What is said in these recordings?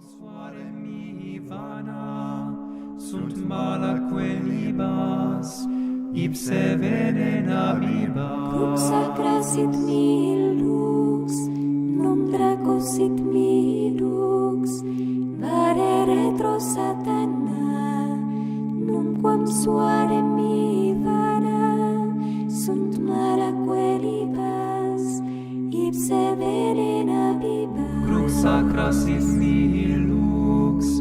Suare mihi vana, sunt malaque libas, ipse venena bibas. Crux sacra sit mihi lux, non draco sit mihi lux, vare retro satana, numquam suare mihi vana, sunt malaque libas, ipse venena bibas. Crux sacra sit mihi lux,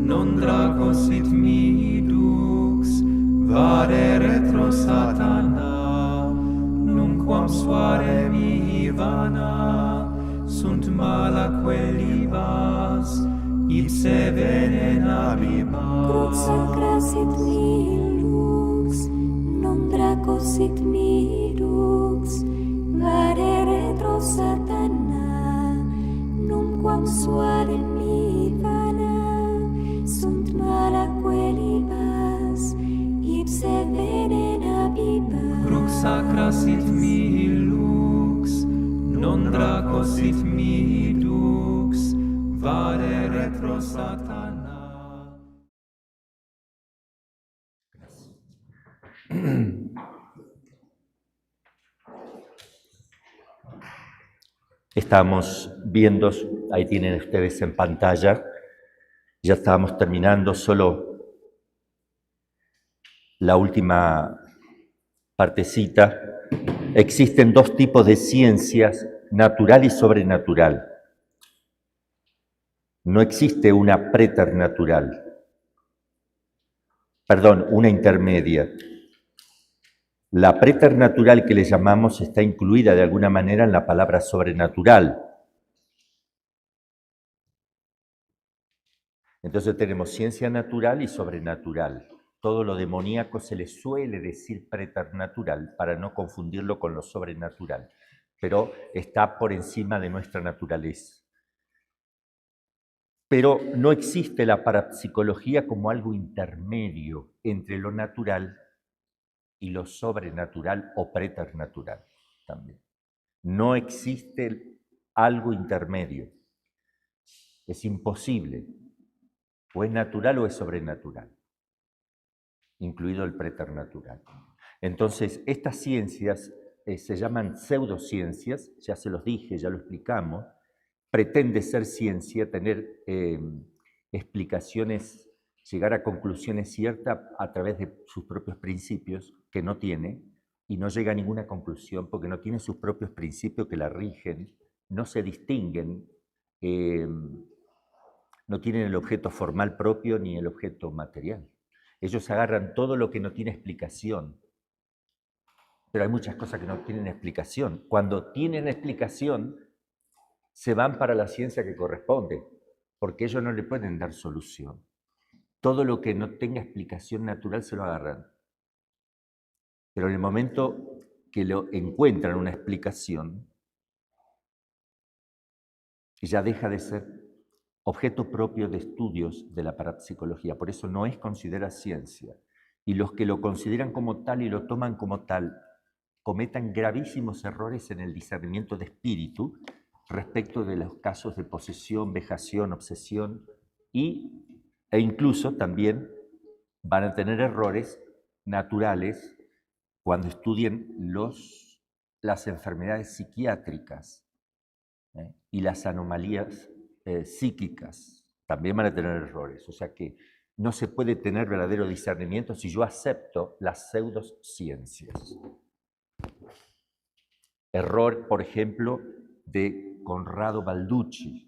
non draco sit mihi lux, vade retro satana, numquam suare mihi vana, sunt malaque libas, ipse venena bibas. Crux sacra sit mihi lux, non draco sit mihi lux, vade retro satana, numquam suade mihi vana, sunt malaque libas, ipse venena bibas. Crux sacra sit mihi lux, non draco sit mihi lux, vade retro satana. Estamos viendo, ahí tienen ustedes en pantalla, ya estábamos terminando, solo la última partecita. Existen dos tipos de ciencias, natural y sobrenatural. No existe una preternatural, perdón, una intermedia. La preternatural que le llamamos está incluida de alguna manera en la palabra sobrenatural. Entonces tenemos ciencia natural y sobrenatural. Todo lo demoníaco se le suele decir preternatural para no confundirlo con lo sobrenatural, pero está por encima de nuestra naturaleza. Pero no existe la parapsicología como algo intermedio entre lo natural y lo sobrenatural o preternatural también. No existe algo intermedio. Es imposible. O es natural o es sobrenatural, incluido el preternatural. Entonces, estas ciencias se llaman pseudociencias, ya se los dije, ya lo explicamos. Pretende ser ciencia, tener explicaciones, llegar a conclusiones ciertas a través de sus propios principios, que no tiene, y no llega a ninguna conclusión porque no tiene sus propios principios que la rigen, no se distinguen, no tienen el objeto formal propio ni el objeto material. Ellos agarran todo lo que no tiene explicación, pero hay muchas cosas que no tienen explicación. Cuando tienen explicación, se van para la ciencia que corresponde, porque ellos no le pueden dar solución. Todo lo que no tenga explicación natural se lo agarran. Pero en el momento que lo encuentran una explicación, ya deja de ser objeto propio de estudios de la parapsicología. Por eso no es considerada ciencia. Y los que lo consideran como tal y lo toman como tal, cometan gravísimos errores en el discernimiento de espíritu respecto de los casos de posesión, vejación, obsesión e incluso también van a tener errores naturales cuando estudien las enfermedades psiquiátricas y las anomalías psíquicas. También van a tener errores. O sea que no se puede tener verdadero discernimiento si yo acepto las pseudociencias. Error, por ejemplo, de Conrado Balducci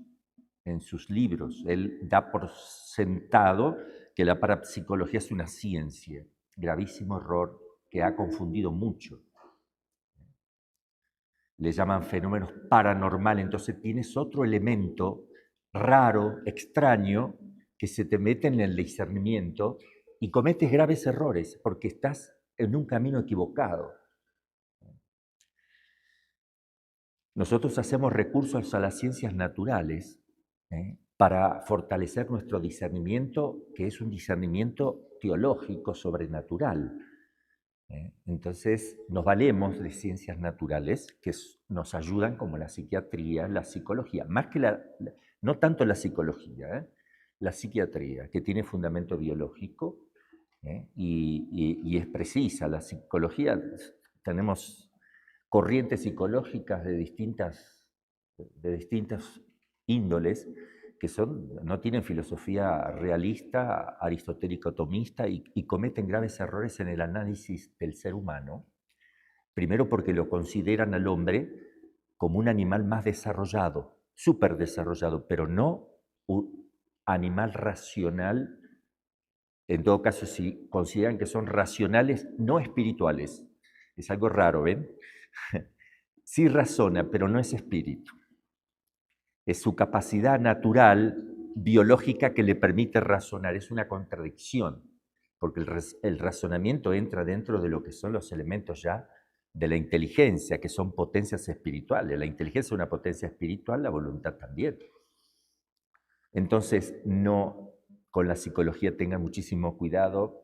en sus libros. Él da por sentado que la parapsicología es una ciencia. Gravísimo error que ha confundido mucho. Le llaman fenómenos paranormales. Entonces tienes otro elemento raro, extraño, que se te mete en el discernimiento y cometes graves errores porque estás en un camino equivocado. Nosotros hacemos recursos a las ciencias naturales para fortalecer nuestro discernimiento, que es un discernimiento teológico, sobrenatural. Entonces nos valemos de ciencias naturales que nos ayudan, como la psiquiatría, la psicología. Más que No tanto la psicología, la psiquiatría, que tiene fundamento biológico y es precisa. La psicología, tenemos corrientes psicológicas de distintas índoles que no tienen filosofía realista, aristotélico-tomista y cometen graves errores en el análisis del ser humano. Primero porque lo consideran al hombre como un animal más desarrollado, súper desarrollado, pero no un animal racional. En todo caso, si consideran que son racionales, no espirituales. Es algo raro, ¿ven? Sí razona, pero no es espíritu. Es su capacidad natural, biológica, que le permite razonar. Es una contradicción, porque el razonamiento entra dentro de lo que son los elementos ya de la inteligencia, que son potencias espirituales. La inteligencia es una potencia espiritual, la voluntad también. Entonces, no, con la psicología tengan muchísimo cuidado.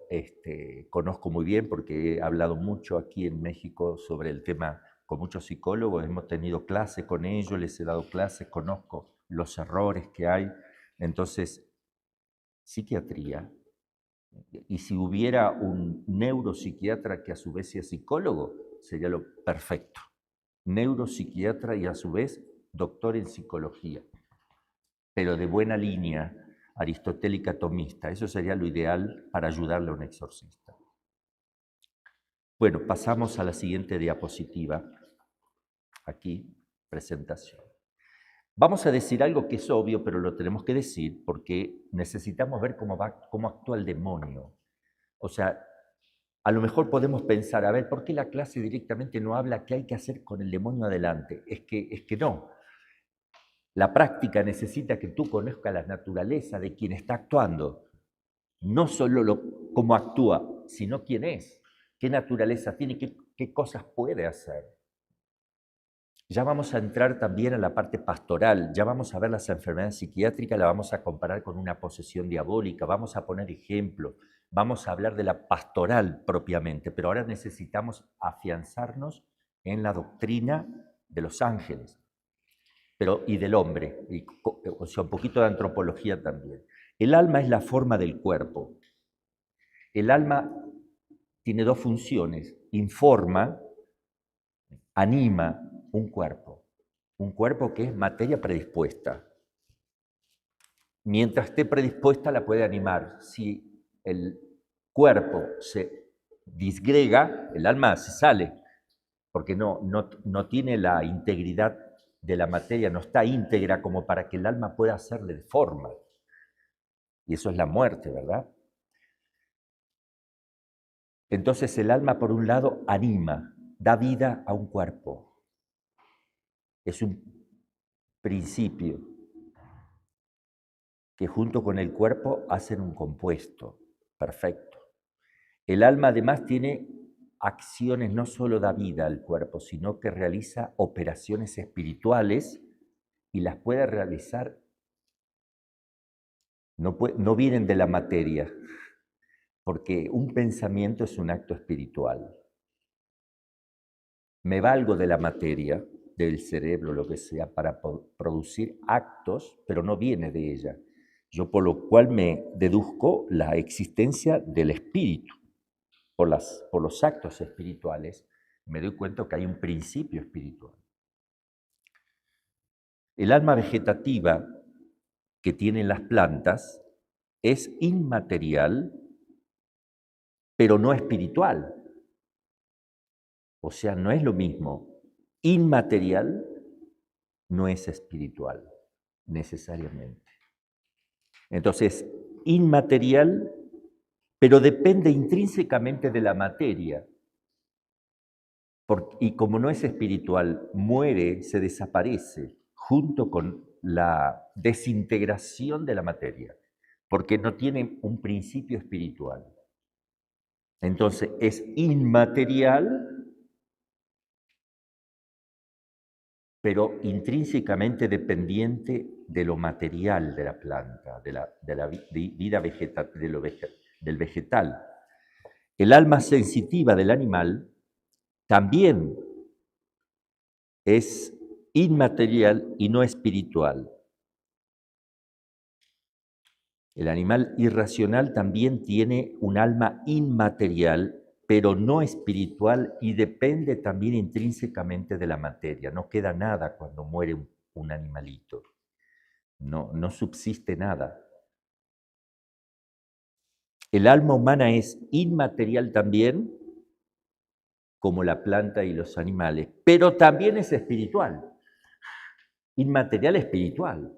Conozco muy bien, porque he hablado mucho aquí en México sobre el tema con muchos psicólogos, hemos tenido clases con ellos, les he dado clases, conozco los errores que hay. Entonces, psiquiatría, y si hubiera un neuropsiquiatra que a su vez sea psicólogo, sería lo perfecto. Neuropsiquiatra y a su vez doctor en psicología, pero de buena línea, aristotélica tomista. Eso sería lo ideal para ayudarle a un exorcista. Bueno, pasamos a la siguiente diapositiva. Aquí, presentación. Vamos a decir algo que es obvio, pero lo tenemos que decir porque necesitamos ver cómo actúa el demonio. O sea, a lo mejor podemos pensar, a ver, ¿por qué la clase directamente no habla qué hay que hacer con el demonio adelante? Es que no. La práctica necesita que tú conozcas la naturaleza de quien está actuando. No solo cómo actúa, sino quién es, qué naturaleza tiene, qué cosas puede hacer. Ya vamos a entrar también a la parte pastoral, ya vamos a ver las enfermedades psiquiátricas, la vamos a comparar con una posesión diabólica, vamos a poner ejemplos, vamos a hablar de la pastoral propiamente, pero ahora necesitamos afianzarnos en la doctrina de los ángeles y del hombre, o sea, un poquito de antropología también. El alma es la forma del cuerpo. El alma tiene dos funciones: informa, anima un cuerpo que es materia predispuesta. Mientras esté predispuesta la puede animar. Si el cuerpo se disgrega, el alma se sale, porque no tiene la integridad de la materia, no está íntegra como para que el alma pueda hacerle forma. Y eso es la muerte, ¿verdad? Entonces el alma, por un lado, anima, da vida a un cuerpo. Es un principio que junto con el cuerpo hacen un compuesto perfecto. El alma además tiene acciones, no solo da vida al cuerpo, sino que realiza operaciones espirituales y las puede realizar, no vienen de la materia, porque un pensamiento es un acto espiritual. Me valgo de la materia, del cerebro, lo que sea, para producir actos, pero no viene de ella. Yo por lo cual me deduzco la existencia del espíritu. Por los actos espirituales me doy cuenta que hay un principio espiritual. El alma vegetativa que tienen las plantas es inmaterial, pero no espiritual. O sea, no es lo mismo. Inmaterial no es espiritual, necesariamente. Entonces, inmaterial, pero depende intrínsecamente de la materia. Y como no es espiritual, muere, se desaparece, junto con la desintegración de la materia, porque no tiene un principio espiritual. Entonces, es inmaterial, pero intrínsecamente dependiente de lo material de la planta, de la vida vegetal, del vegetal. El alma sensitiva del animal también es inmaterial y no espiritual. El animal irracional también tiene un alma inmaterial, pero no espiritual, y depende también intrínsecamente de la materia. No queda nada cuando muere un animalito. No subsiste nada. El alma humana es inmaterial también, como la planta y los animales, pero también es espiritual. Inmaterial espiritual.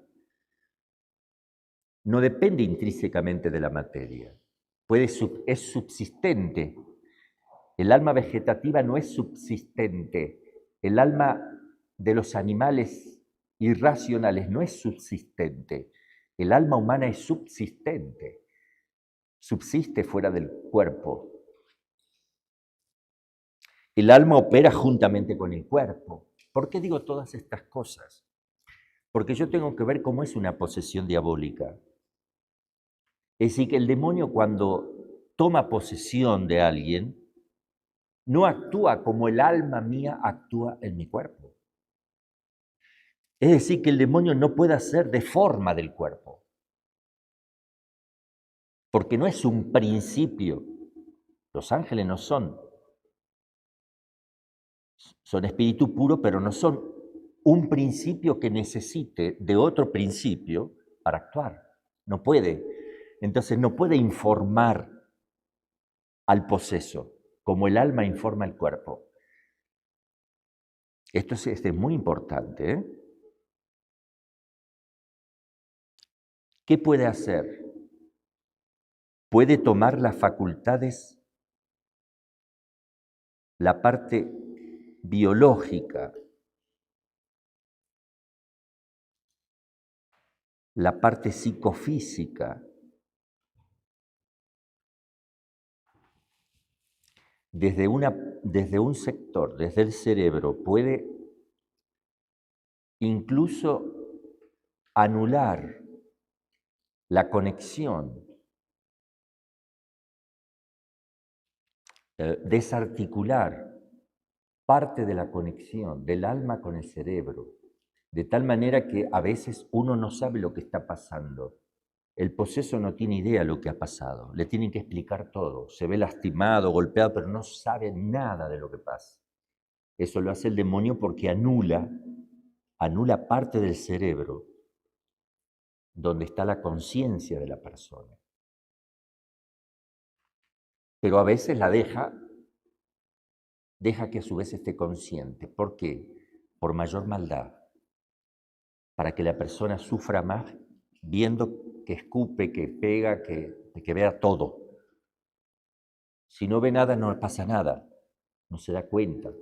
No depende intrínsecamente de la materia. Es subsistente. El alma vegetativa no es subsistente. El alma de los animales irracionales no es subsistente. El alma humana es subsistente. Subsiste fuera del cuerpo. El alma opera juntamente con el cuerpo. ¿Por qué digo todas estas cosas? Porque yo tengo que ver cómo es una posesión diabólica. Es decir, que el demonio cuando toma posesión de alguien, no actúa como el alma mía actúa en mi cuerpo. Es decir, que el demonio no puede hacer de forma del cuerpo. Porque no es un principio. Los ángeles no son. Son espíritu puro, pero no son un principio que necesite de otro principio para actuar. No puede. Entonces no puede informar al poseso, como el alma informa al cuerpo. Esto es muy importante, ¿eh? ¿Qué puede hacer? Puede tomar las facultades, la parte biológica, la parte psicofísica, desde un sector, desde el cerebro, puede incluso anular la conexión, desarticular parte de la conexión del alma con el cerebro, de tal manera que a veces uno no sabe lo que está pasando. El poseso no tiene idea de lo que ha pasado, le tienen que explicar todo. Se ve lastimado, golpeado, pero no sabe nada de lo que pasa. Eso lo hace el demonio porque anula parte del cerebro donde está la conciencia de la persona. Pero a veces la deja que a su vez esté consciente. ¿Por qué? Por mayor maldad, para que la persona sufra más viendo que escupe, que pega, que vea todo. Si no ve nada, no pasa nada, no se da cuenta.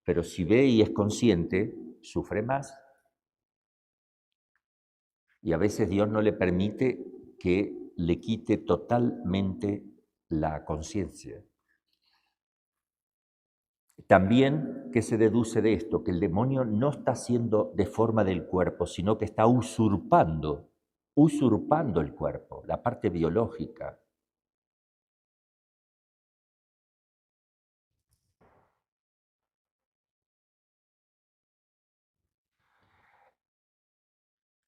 Pero si ve y es consciente, sufre más. Y a veces Dios no le permite que le quite totalmente la conciencia. También, ¿qué se deduce de esto? Que el demonio no está haciendo de forma del cuerpo, sino que está usurpando el cuerpo, la parte biológica.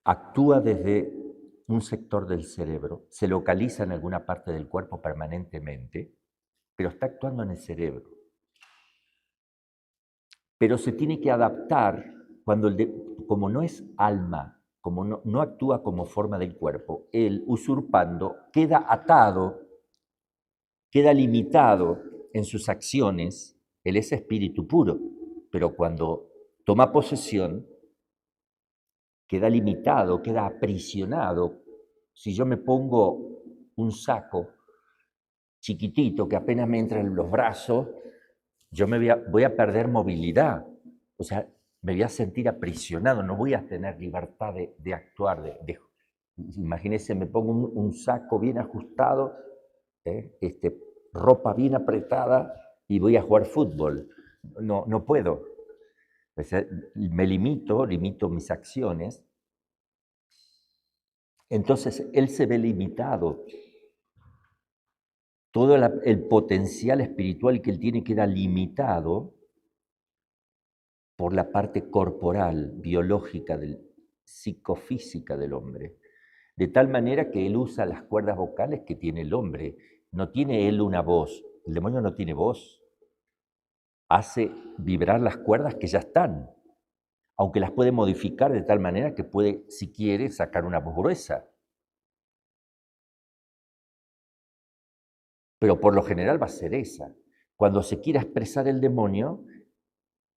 Actúa desde un sector del cerebro, se localiza en alguna parte del cuerpo permanentemente, pero está actuando en el cerebro. Pero se tiene que adaptar como no es alma, como no actúa como forma del cuerpo, él, usurpando, queda atado, queda limitado en sus acciones. Él es espíritu puro, pero cuando toma posesión, queda limitado, queda aprisionado. Si yo me pongo un saco chiquitito que apenas me entra en los brazos, yo voy a perder movilidad. O sea, me voy a sentir aprisionado, no voy a tener libertad de actuar. Imagínense, me pongo un saco bien ajustado, ropa bien apretada y voy a jugar fútbol. No puedo. O sea, me limito mis acciones. Entonces, él se ve limitado. Todo el potencial espiritual que él tiene queda limitado por la parte corporal, biológica, psicofísica del hombre. De tal manera que él usa las cuerdas vocales que tiene el hombre. No tiene él una voz. El demonio no tiene voz. Hace vibrar las cuerdas que ya están, aunque las puede modificar de tal manera que puede, si quiere, sacar una voz gruesa. Pero por lo general va a ser esa. Cuando se quiera expresar el demonio,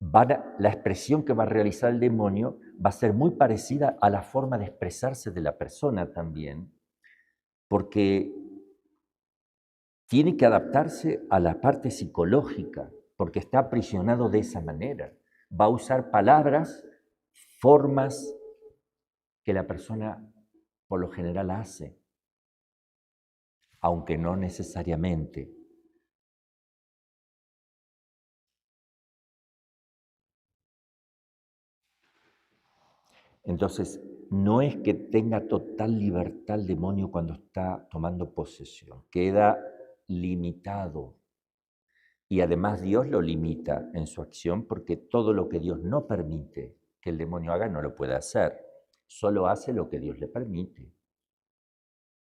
la expresión que va a realizar el demonio va a ser muy parecida a la forma de expresarse de la persona también, porque tiene que adaptarse a la parte psicológica, porque está aprisionado de esa manera. Va a usar palabras, formas que la persona por lo general hace, aunque no necesariamente. Entonces, no es que tenga total libertad el demonio cuando está tomando posesión, queda limitado. Y además Dios lo limita en su acción porque todo lo que Dios no permite que el demonio haga no lo puede hacer. Solo hace lo que Dios le permite.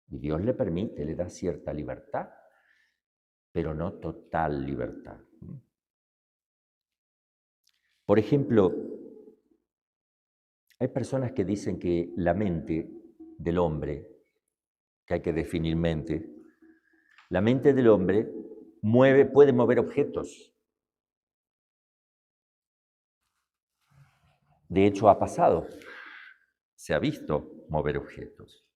Y Dios le permite, le da cierta libertad, pero no total libertad. Por ejemplo, hay personas que dicen que la mente del hombre, que hay que definir mente, la mente del hombre puede mover objetos. De hecho, ha pasado. Se ha visto mover objetos.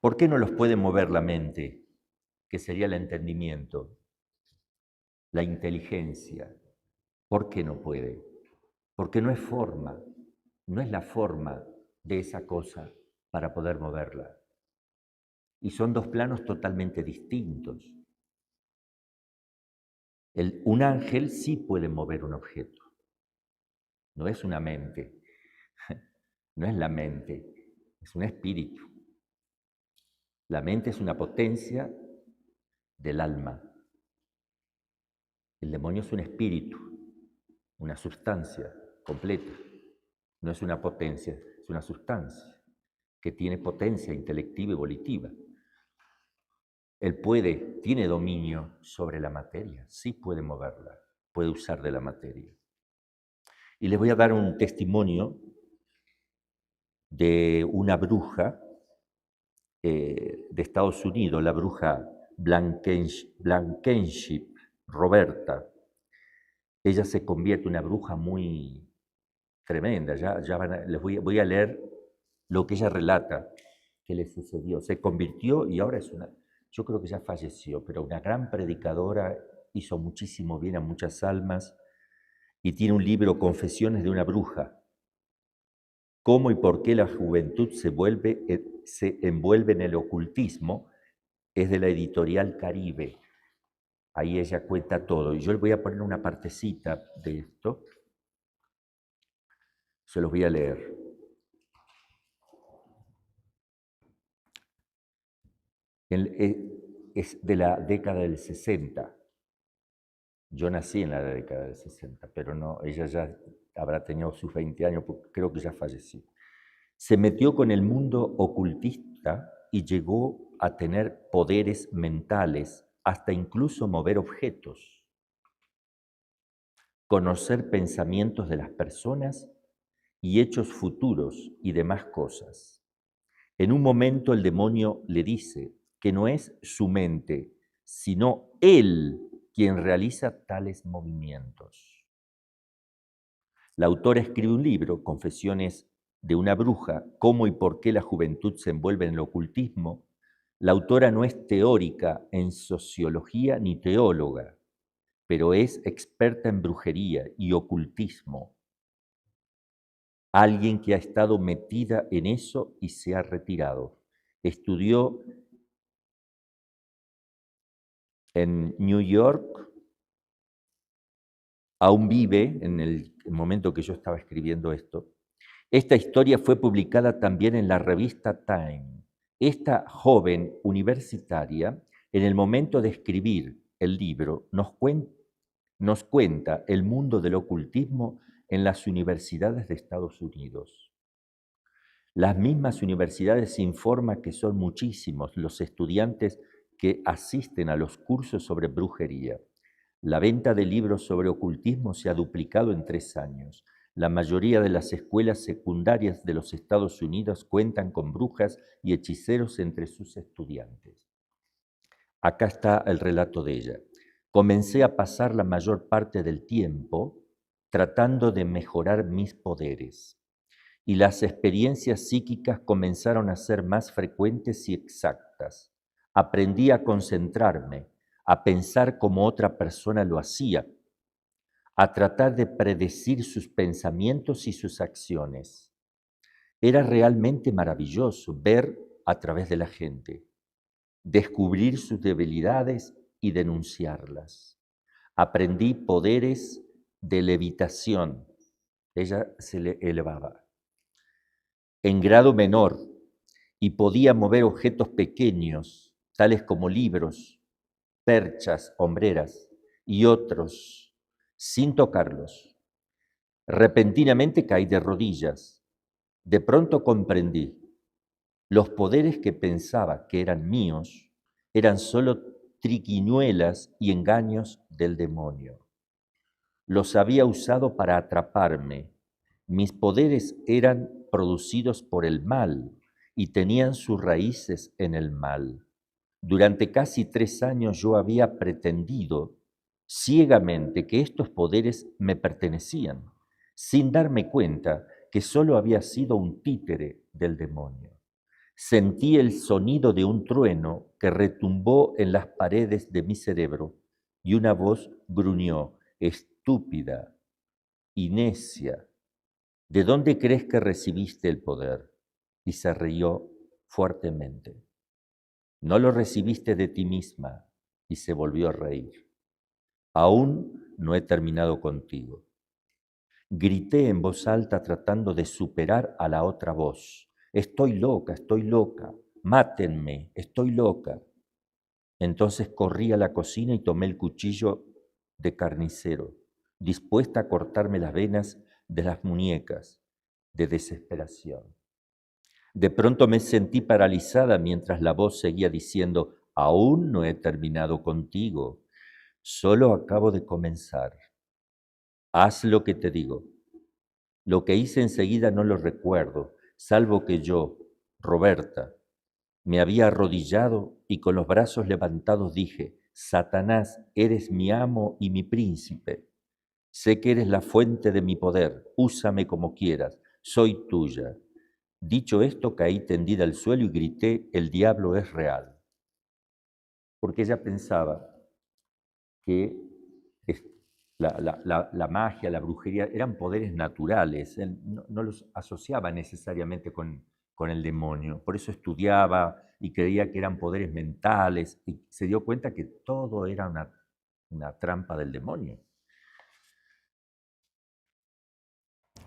¿Por qué no los puede mover la mente, que sería el entendimiento, la inteligencia? ¿Por qué no puede? Porque no es forma, no es la forma de esa cosa para poder moverla. Y son dos planos totalmente distintos. Un ángel sí puede mover un objeto, no es una mente, no es la mente, es un espíritu. La mente es una potencia del alma. El demonio es un espíritu, una sustancia completa. No es una potencia, es una sustancia que tiene potencia intelectiva y volitiva. Él tiene dominio sobre la materia, sí puede moverla, puede usar de la materia. Y les voy a dar un testimonio de una bruja de Estados Unidos, la bruja Blankenship, Roberta. Ella se convierte en una bruja muy tremenda. Voy a leer lo que ella relata que le sucedió. Se convirtió y ahora yo creo que ya falleció, pero una gran predicadora, hizo muchísimo bien a muchas almas y tiene un libro, Confesiones de una bruja. Cómo y por qué la juventud se envuelve en el ocultismo, es de la editorial Caribe. Ahí ella cuenta todo. Y yo le voy a poner una partecita de esto. Se los voy a leer. Es de la década del 60. Yo nací en la década del 60, pero no, ella ya habrá tenido sus 20 años, porque creo que ya falleció. Se metió con el mundo ocultista y llegó a tener poderes mentales, hasta incluso mover objetos, conocer pensamientos de las personas y hechos futuros y demás cosas. En un momento el demonio le dice que no es su mente, sino él quien realiza tales movimientos. La autora escribe un libro, Confesiones de una bruja, cómo y por qué la juventud se envuelve en el ocultismo. La autora no es teórica en sociología ni teóloga, pero es experta en brujería y ocultismo. Alguien que ha estado metida en eso y se ha retirado. Estudió en New York, aún vive en el momento que yo estaba escribiendo esto. Esta historia fue publicada también en la revista Time. Esta joven universitaria, en el momento de escribir el libro, nos cuenta el mundo del ocultismo en las universidades de Estados Unidos. Las mismas universidades informan que son muchísimos los estudiantes que asisten a los cursos sobre brujería. La venta de libros sobre ocultismo se ha duplicado en 3 años. La mayoría de las escuelas secundarias de los Estados Unidos cuentan con brujas y hechiceros entre sus estudiantes. Acá está el relato de ella. Comencé a pasar la mayor parte del tiempo tratando de mejorar mis poderes, y las experiencias psíquicas comenzaron a ser más frecuentes y exactas. Aprendí a concentrarme, a pensar como otra persona lo hacía, a tratar de predecir sus pensamientos y sus acciones. Era realmente maravilloso ver a través de la gente, descubrir sus debilidades y denunciarlas. Aprendí poderes de levitación. Ella se le elevaba en grado menor y podía mover objetos pequeños, tales como libros, perchas, hombreras y otros, sin tocarlos. Repentinamente caí de rodillas. De pronto comprendí. Los poderes que pensaba que eran míos eran solo triquiñuelas y engaños del demonio. Los había usado para atraparme. Mis poderes eran producidos por el mal y tenían sus raíces en el mal. Durante casi 3 años yo había pretendido ciegamente que estos poderes me pertenecían, sin darme cuenta que solo había sido un títere del demonio. Sentí el sonido de un trueno que retumbó en las paredes de mi cerebro y una voz gruñó: estúpida y necia, ¿de dónde crees que recibiste el poder? Y se rió fuertemente. No lo recibiste de ti misma. Y se volvió a reír. Aún no he terminado contigo. Grité en voz alta tratando de superar a la otra voz. Estoy loca, mátenme, estoy loca. Entonces corrí a la cocina y tomé el cuchillo de carnicero, dispuesta a cortarme las venas de las muñecas de desesperación. De pronto me sentí paralizada mientras la voz seguía diciendo: aún no he terminado contigo, solo acabo de comenzar. Haz lo que te digo. Lo que hice enseguida no lo recuerdo, salvo que yo, Roberta, me había arrodillado y con los brazos levantados dije: Satanás, eres mi amo y mi príncipe. Sé que eres la fuente de mi poder, úsame como quieras, soy tuya. Dicho esto, caí tendida al suelo y grité: el diablo es real. Porque ella pensaba que la magia, la brujería, eran poderes naturales, él no los asociaba necesariamente con el demonio. Por eso estudiaba y creía que eran poderes mentales y se dio cuenta que todo era una trampa del demonio.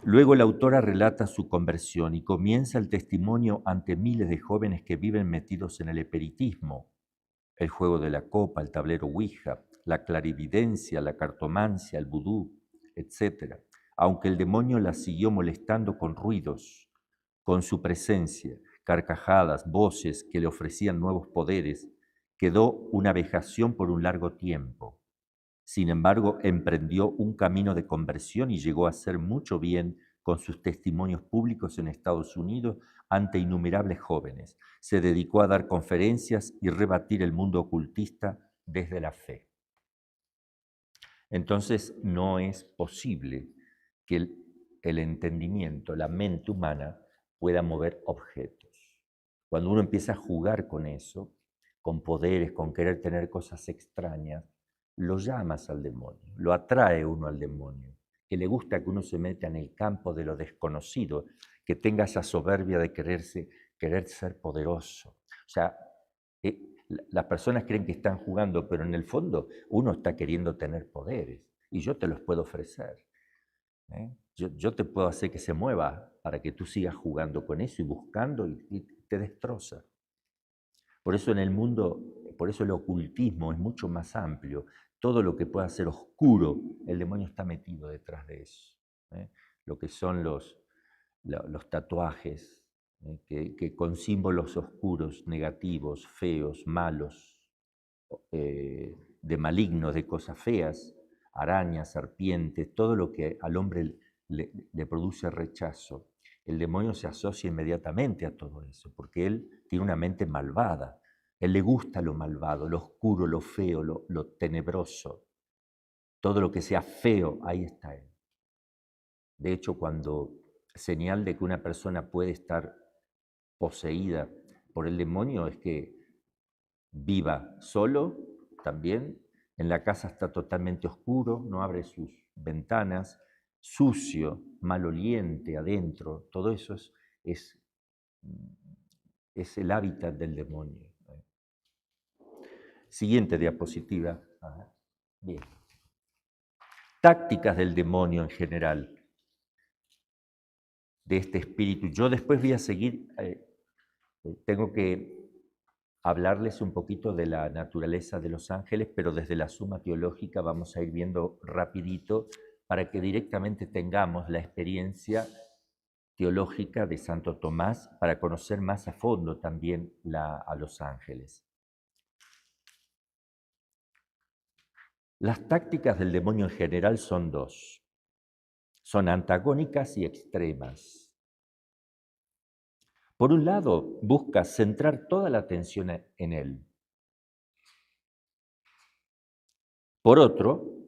Luego la autora relata su conversión y comienza el testimonio ante miles de jóvenes que viven metidos en el espiritismo, el juego de la copa, el tablero Ouija, la clarividencia, la cartomancia, el vudú, etc. Aunque el demonio la siguió molestando con ruidos, con su presencia, carcajadas, voces que le ofrecían nuevos poderes, quedó una vejación por un largo tiempo. Sin embargo, emprendió un camino de conversión y llegó a hacer mucho bien con sus testimonios públicos en Estados Unidos ante innumerables jóvenes. Se dedicó a dar conferencias y rebatir el mundo ocultista desde la fe. Entonces, no es posible que el entendimiento, la mente humana, pueda mover objetos. Cuando uno empieza a jugar con eso, con poderes, con querer tener cosas extrañas, lo llamas al demonio, lo atrae uno al demonio, que le gusta que uno se meta en el campo de lo desconocido, que tenga esa soberbia de querer ser poderoso. O sea, las personas creen que están jugando, pero en el fondo uno está queriendo tener poderes y yo te los puedo ofrecer. Yo te puedo hacer que se mueva para que tú sigas jugando con eso y buscando y te destroza. Por eso en el mundo, por eso el ocultismo es mucho más amplio. Todo lo que pueda ser oscuro, el demonio está metido detrás de eso. Lo que son los tatuajes, que con símbolos oscuros, negativos, feos, malos, de malignos, de cosas feas, arañas, serpientes, todo lo que al hombre le produce rechazo. El demonio se asocia inmediatamente a todo eso, porque él tiene una mente malvada. Él le gusta lo malvado, lo oscuro, lo feo, lo tenebroso. Todo lo que sea feo, ahí está él. De hecho, cuando señal de que una persona puede estar poseída por el demonio es que viva solo también, en la casa está totalmente oscuro, no abre sus ventanas, sucio, maloliente adentro, todo eso es el hábitat del demonio. Siguiente diapositiva. Ajá. Bien. Tácticas del demonio en general, de este espíritu. Yo después voy a seguir, tengo que hablarles un poquito de la naturaleza de los ángeles, pero desde la Suma Teológica vamos a ir viendo rapidito para que directamente tengamos la experiencia teológica de Santo Tomás para conocer más a fondo también a los ángeles. Las tácticas del demonio en general son dos. Son antagónicas y extremas. Por un lado, busca centrar toda la atención en él. Por otro,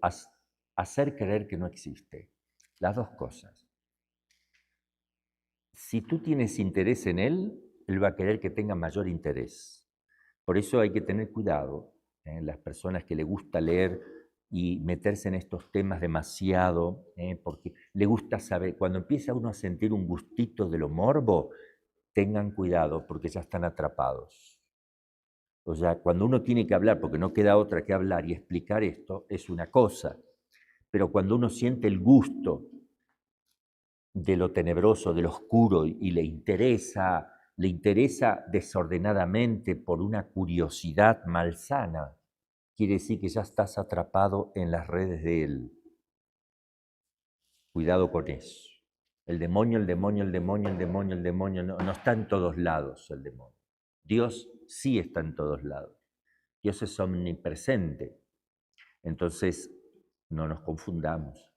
hacer creer que no existe. Las dos cosas. Si tú tienes interés en él, él va a querer que tenga mayor interés. Por eso hay que tener cuidado en las personas que le gusta leer y meterse en estos temas demasiado, porque le gusta saber, cuando empieza uno a sentir un gustito de lo morbo, tengan cuidado porque ya están atrapados. O sea, cuando uno tiene que hablar, porque no queda otra que hablar y explicar esto, es una cosa. Pero cuando uno siente el gusto de lo tenebroso, de lo oscuro, y le interesa desordenadamente por una curiosidad malsana, quiere decir que ya estás atrapado en las redes de él. Cuidado con eso. El demonio no está en todos lados el demonio. Dios sí está en todos lados. Dios es omnipresente. Entonces, no nos confundamos.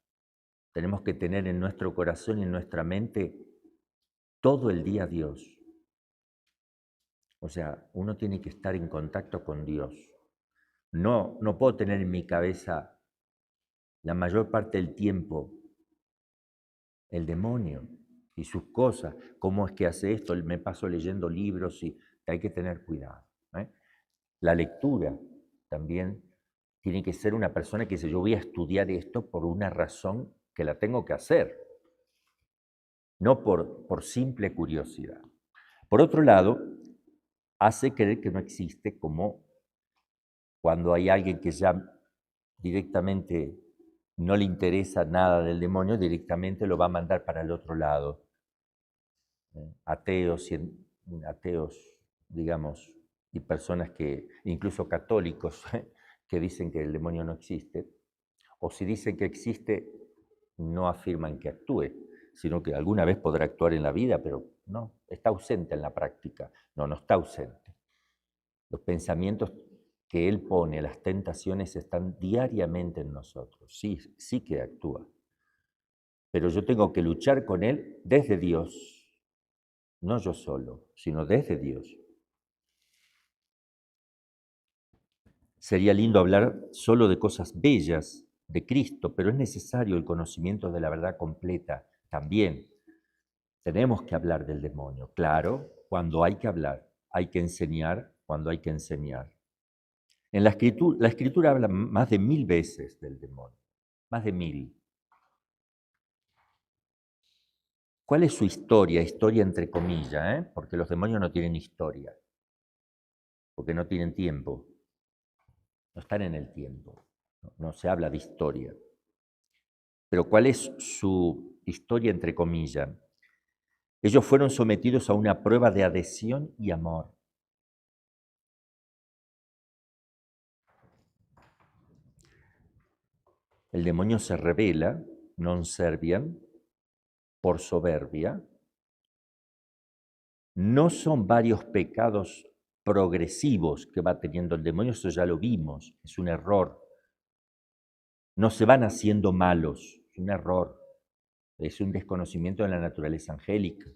Tenemos que tener en nuestro corazón y en nuestra mente todo el día a Dios. O sea, uno tiene que estar en contacto con Dios. No puedo tener en mi cabeza la mayor parte del tiempo el demonio y sus cosas. ¿Cómo es que hace esto? Me paso leyendo libros y hay que tener cuidado. La lectura también tiene que ser una persona que dice, yo voy a estudiar esto por una razón que la tengo que hacer, no por simple curiosidad. Por otro lado, hace creer que no existe, como cuando hay alguien que ya directamente no le interesa nada del demonio, directamente lo va a mandar para el otro lado. Ateos, digamos, y personas que, incluso católicos, que dicen que el demonio no existe, o si dicen que existe, no afirman que actúe, sino que alguna vez podrá actuar en la vida, pero no, está ausente en la práctica. No está ausente. Los pensamientos que él pone, las tentaciones están diariamente en nosotros. Sí que actúa. Pero yo tengo que luchar con él desde Dios, no yo solo, sino desde Dios. Sería lindo hablar solo de cosas bellas de Cristo, pero es necesario el conocimiento de la verdad completa también. Tenemos que hablar del demonio, claro, cuando hay que hablar, hay que enseñar cuando hay que enseñar. En la escritura habla más de 1000 veces del demonio, más de 1000. ¿Cuál es su historia? Historia entre comillas, porque los demonios no tienen historia, porque no tienen tiempo, no están en el tiempo, no se habla de historia. Pero ¿cuál es su historia entre comillas? Ellos fueron sometidos a una prueba de adhesión y amor. El demonio se rebela, non serviam, por soberbia, No son varios pecados progresivos que va teniendo el demonio, eso ya lo vimos, es un error. No se van haciendo malos, es un error, es un desconocimiento de la naturaleza angélica.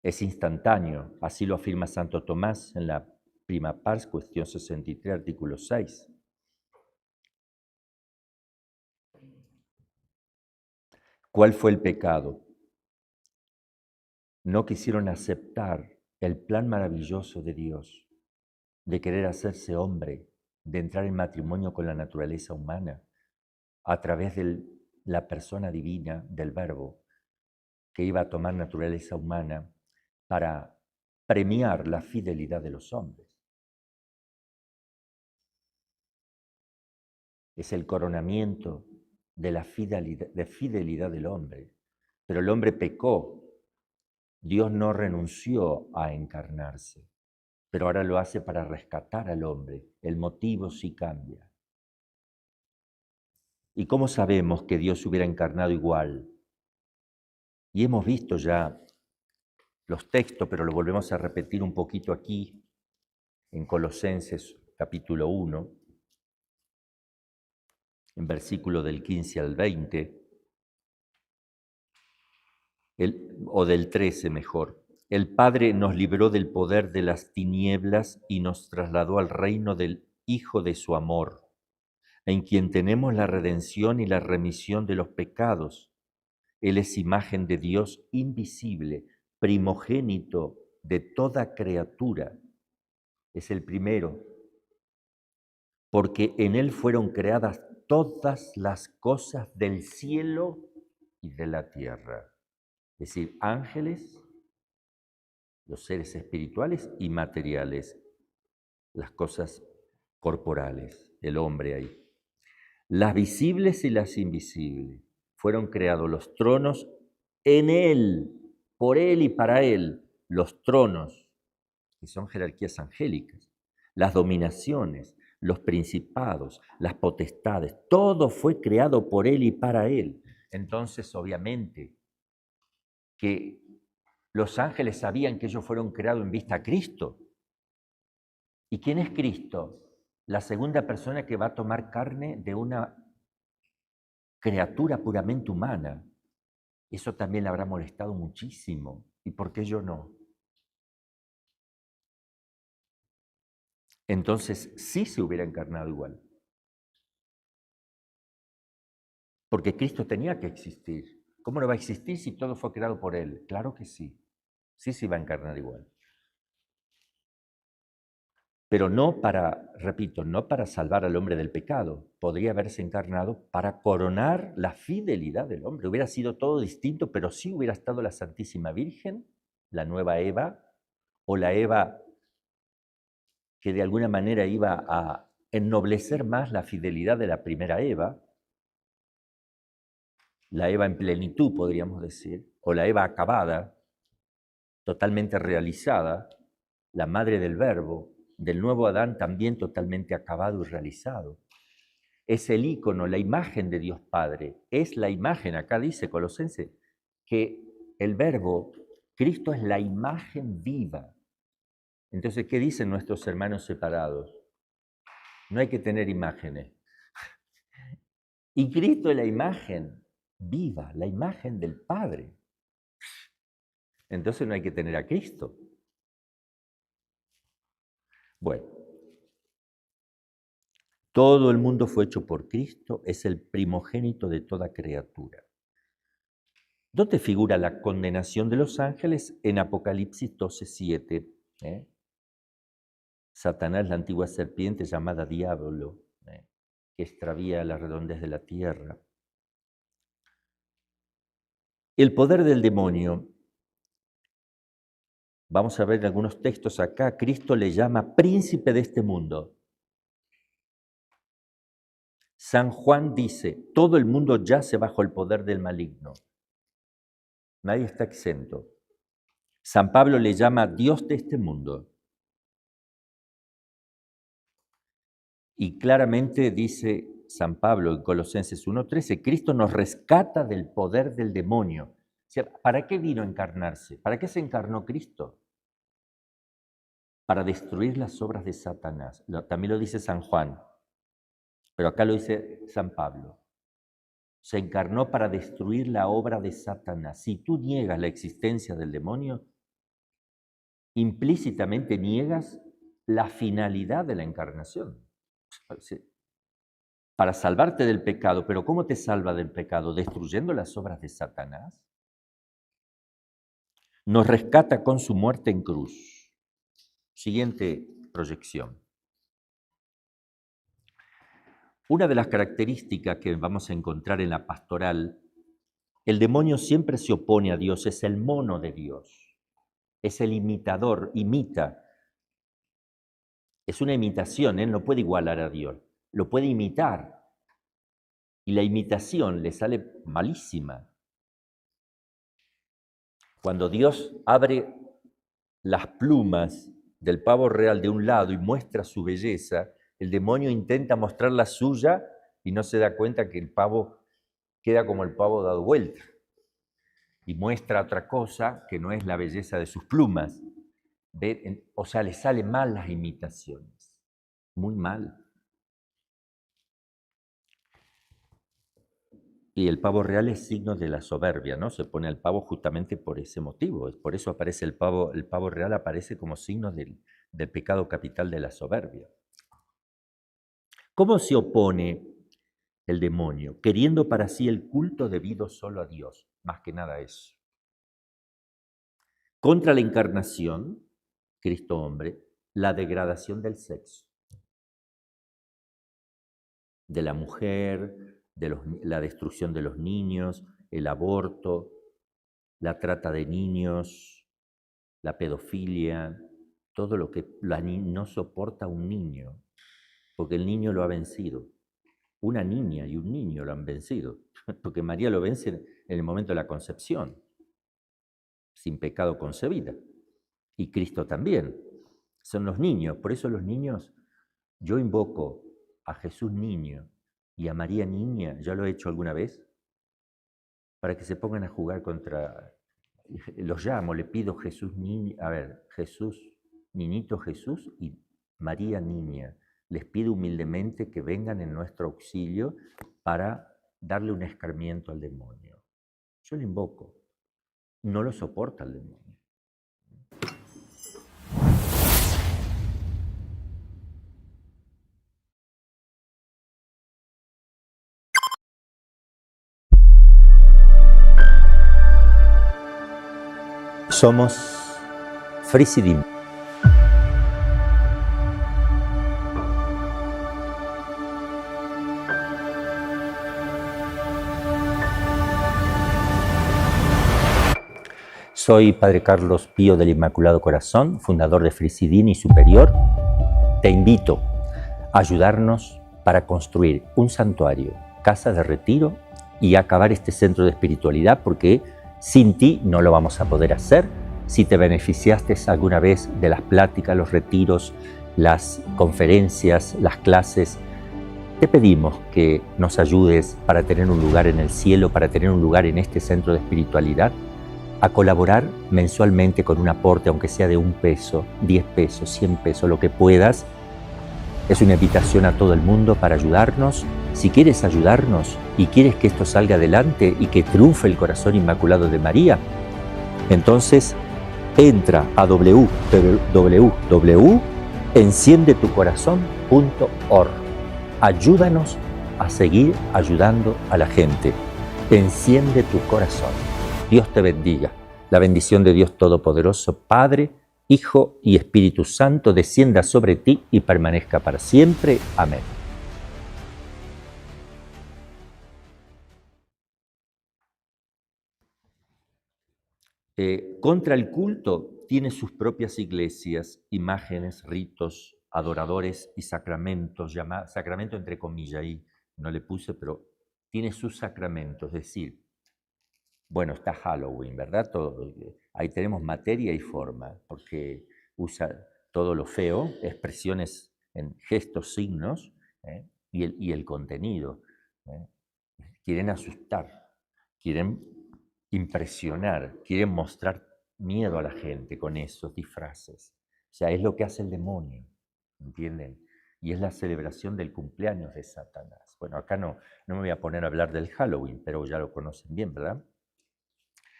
Es instantáneo, así lo afirma Santo Tomás en la Prima Pars, cuestión 63, artículo 6. ¿Cuál fue el pecado? No quisieron aceptar el plan maravilloso de Dios de querer hacerse hombre, de entrar en matrimonio con la naturaleza humana a través de la persona divina del Verbo, que iba a tomar naturaleza humana para premiar la fidelidad de los hombres. Es el coronamiento de la fidelidad del hombre. Pero el hombre pecó. Dios no renunció a encarnarse, pero ahora lo hace para rescatar al hombre. El motivo sí cambia. ¿Y cómo sabemos que Dios hubiera encarnado igual? Y hemos visto ya los textos, pero lo volvemos a repetir un poquito aquí, en Colosenses capítulo 1, en versículo del 15 al 20, o del 13 mejor. El Padre nos libró del poder de las tinieblas y nos trasladó al reino del Hijo de su amor, en quien tenemos la redención y la remisión de los pecados. Él es imagen de Dios invisible, primogénito de toda criatura. Es el primero, porque en Él fueron creadas todas las cosas del cielo y de la tierra. Es decir, ángeles, los seres espirituales y materiales, las cosas corporales, el hombre ahí. Las visibles y las invisibles. Fueron creados los tronos en Él, por Él y para Él. Los tronos, que son jerarquías angélicas, las dominaciones, los principados, las potestades, todo fue creado por Él y para Él. Entonces, obviamente, que los ángeles sabían que ellos fueron creados en vista a Cristo. ¿Y quién es Cristo? La segunda persona que va a tomar carne de una criatura puramente humana. Eso también le habrá molestado muchísimo. ¿Y por qué yo no? Entonces sí se hubiera encarnado igual. Porque Cristo tenía que existir. ¿Cómo no va a existir si todo fue creado por Él? Claro que sí. Sí se iba a encarnar igual. Pero no para, repito, no para salvar al hombre del pecado. Podría haberse encarnado para coronar la fidelidad del hombre. Hubiera sido todo distinto, pero sí hubiera estado la Santísima Virgen, la nueva Eva, o la Eva que de alguna manera iba a ennoblecer más la fidelidad de la primera Eva, la Eva en plenitud, podríamos decir, o la Eva acabada, totalmente realizada, la madre del Verbo, del nuevo Adán también totalmente acabado y realizado. Es el ícono, la imagen de Dios Padre. Es la imagen, acá dice Colosenses, que el Verbo, Cristo es la imagen viva. Entonces, ¿qué dicen nuestros hermanos separados? No hay que tener imágenes. Y Cristo es la imagen viva, la imagen del Padre. Entonces no hay que tener a Cristo. Bueno, todo el mundo fue hecho por Cristo, es el primogénito de toda criatura. ¿Dónde figura la condenación de los ángeles? En Apocalipsis 12:7. Satanás, la antigua serpiente llamada Diablo, que extravía la redondez de la tierra. El poder del demonio, vamos a ver en algunos textos acá, Cristo le llama príncipe de este mundo. San Juan dice, todo el mundo yace bajo el poder del maligno. Nadie está exento. San Pablo le llama Dios de este mundo. Y claramente dice San Pablo en Colosenses 1:13, Cristo nos rescata del poder del demonio. sea, ¿para qué vino a encarnarse? ¿Para qué se encarnó Cristo? Para destruir las obras de Satanás. También lo dice San Juan, pero acá lo dice San Pablo. Se encarnó para destruir la obra de Satanás. Si tú niegas la existencia del demonio, implícitamente niegas la finalidad de la encarnación. Para salvarte del pecado. ¿Pero cómo te salva del pecado? ¿Destruyendo las obras de Satanás? Nos rescata con su muerte en cruz. Siguiente proyección. Una de las características que vamos a encontrar en la pastoral, el demonio siempre se opone a Dios, es el mono de Dios, es el imitador, imita. Es una imitación, él no puede igualar a Dios, lo puede imitar. Y la imitación le sale malísima. Cuando Dios abre las plumas del pavo real de un lado y muestra su belleza, el demonio intenta mostrar la suya y no se da cuenta que el pavo queda como el pavo dado vuelta. Y muestra otra cosa que no es la belleza de sus plumas. O sea, le salen mal las imitaciones. Muy mal. Y el pavo real es signo de la soberbia, ¿no? Se pone al pavo justamente por ese motivo. Por eso aparece el pavo real aparece como signo del pecado capital de la soberbia. ¿Cómo se opone el demonio? Queriendo para sí el culto debido solo a Dios, más que nada eso. Contra la encarnación, Cristo hombre, la degradación del sexo, de la mujer, la destrucción de los niños, el aborto, la trata de niños, la pedofilia, todo lo que no soporta un niño, porque el niño lo ha vencido. Una niña y un niño lo han vencido, porque María lo vence en el momento de la concepción, sin pecado concebida, y Cristo también. Son los niños, por eso los niños, yo invoco a Jesús niño y a María niña, ya lo he hecho alguna vez, para que se pongan a jugar contra, los llamo, le pido Jesús niño, Jesús, niñito Jesús y María niña. Les pido humildemente que vengan en nuestro auxilio para darle un escarmiento al demonio. Yo le invoco, no lo soporta el demonio. Somos Frisidim. Soy Padre Carlos Pío del Inmaculado Corazón, fundador de Frisidim y Superior. Te invito a ayudarnos para construir un santuario, casa de retiro y acabar este centro de espiritualidad, porque sin ti no lo vamos a poder hacer. Si te beneficiaste alguna vez de las pláticas, los retiros, las conferencias, las clases, te pedimos que nos ayudes para tener un lugar en el cielo, para tener un lugar en este centro de espiritualidad, a colaborar mensualmente con un aporte, aunque sea de 1 peso, 10 pesos, 100 pesos, lo que puedas. Es una invitación a todo el mundo para ayudarnos. Si quieres ayudarnos y quieres que esto salga adelante y que triunfe el corazón inmaculado de María, entonces entra a www.enciendetucorazon.org. Ayúdanos a seguir ayudando a la gente. Enciende tu corazón. Dios te bendiga. La bendición de Dios Todopoderoso, Padre, Hijo y Espíritu Santo, descienda sobre ti y permanezca para siempre. Amén. Contra el culto tiene sus propias iglesias, imágenes, ritos, adoradores y sacramentos, sacramento entre comillas, ahí no le puse, pero tiene sus sacramentos, es decir, bueno, está Halloween, ¿verdad? Ahí tenemos materia y forma, porque usa todo lo feo, expresiones en gestos, signos, y el contenido. Quieren asustar, quieren impresionar, quieren mostrar miedo a la gente con esos disfraces. O sea, es lo que hace el demonio, ¿entienden? Y es la celebración del cumpleaños de Satanás. Bueno, acá no me voy a poner a hablar del Halloween, pero ya lo conocen bien, ¿verdad?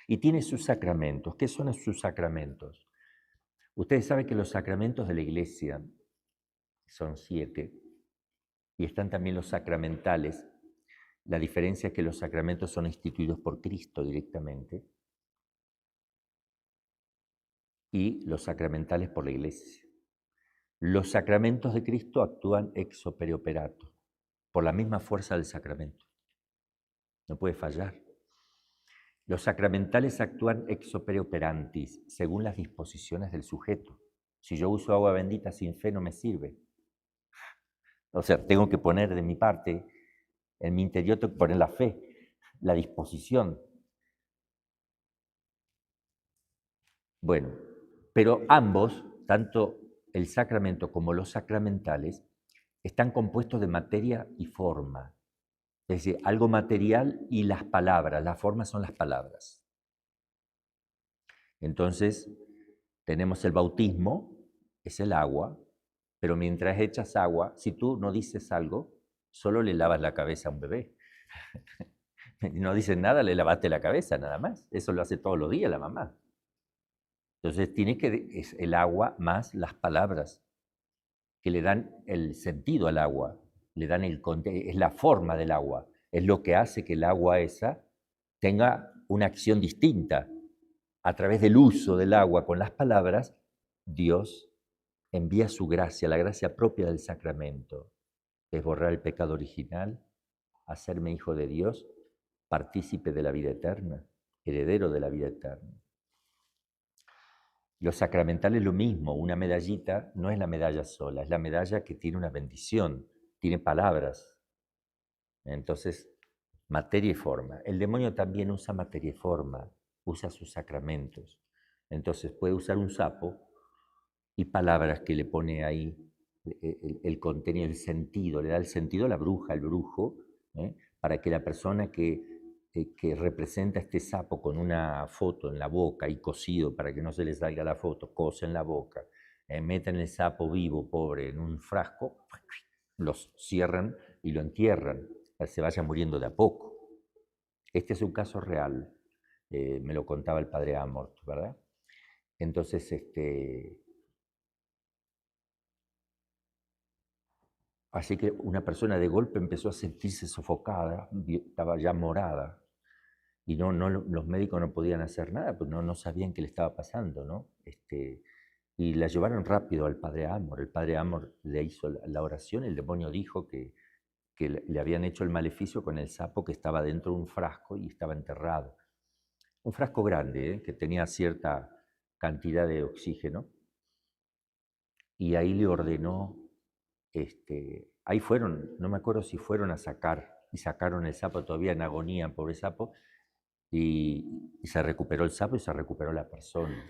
Y tiene sus sacramentos. ¿Qué son sus sacramentos? Ustedes saben que los sacramentos de la Iglesia son 7, y están también los sacramentales. La diferencia es que los sacramentos son instituidos por Cristo directamente y los sacramentales por la Iglesia. Los sacramentos de Cristo actúan ex opere operato, por la misma fuerza del sacramento. No puede fallar. Los sacramentales actúan ex opere operantis, según las disposiciones del sujeto. Si yo uso agua bendita sin fe, no me sirve. O sea, tengo que poner de mi parte, en mi interior tengo que poner la fe, la disposición. Bueno, pero ambos, tanto el sacramento como los sacramentales, están compuestos de materia y forma. Es decir, algo material y las palabras. Las formas son las palabras. Entonces, tenemos el bautismo, es el agua, pero mientras echas agua, si tú no dices algo, solo le lavas la cabeza a un bebé. No dices nada, le lavaste la cabeza, nada más. Eso lo hace todos los días la mamá. Entonces, es el agua más las palabras que le dan el sentido al agua, le dan es la forma del agua, es lo que hace que el agua esa tenga una acción distinta. A través del uso del agua con las palabras, Dios envía su gracia, la gracia propia del sacramento, que es borrar el pecado original, hacerme hijo de Dios, partícipe de la vida eterna, heredero de la vida eterna. Los sacramentales lo mismo, una medallita no es la medalla sola, es la medalla que tiene una bendición, tiene palabras. Entonces, materia y forma. El demonio también usa materia y forma, usa sus sacramentos. Entonces puede usar un sapo y palabras que le pone ahí el contenido, el sentido, le da el sentido a la bruja, al brujo, para que la persona que representa este sapo con una foto en la boca y cosido para que no se le salga la foto, cosa en la boca, meten el sapo vivo, pobre, en un frasco, los cierran y lo entierran, para que se vaya muriendo de a poco. Este es un caso real, me lo contaba el padre Amort, ¿verdad? Entonces, así que una persona de golpe empezó a sentirse sofocada, estaba ya morada, y los médicos no podían hacer nada, pues no sabían qué le estaba pasando, ¿no? Y la llevaron rápido al padre Amor. El padre Amor le hizo la oración, el demonio dijo que le habían hecho el maleficio con el sapo que estaba dentro de un frasco y estaba enterrado. Un frasco grande, que tenía cierta cantidad de oxígeno, y ahí le ordenó, ahí fueron, no me acuerdo si fueron a sacar, y sacaron el sapo todavía en agonía, pobre sapo, y se recuperó el sapo y se recuperó la persona.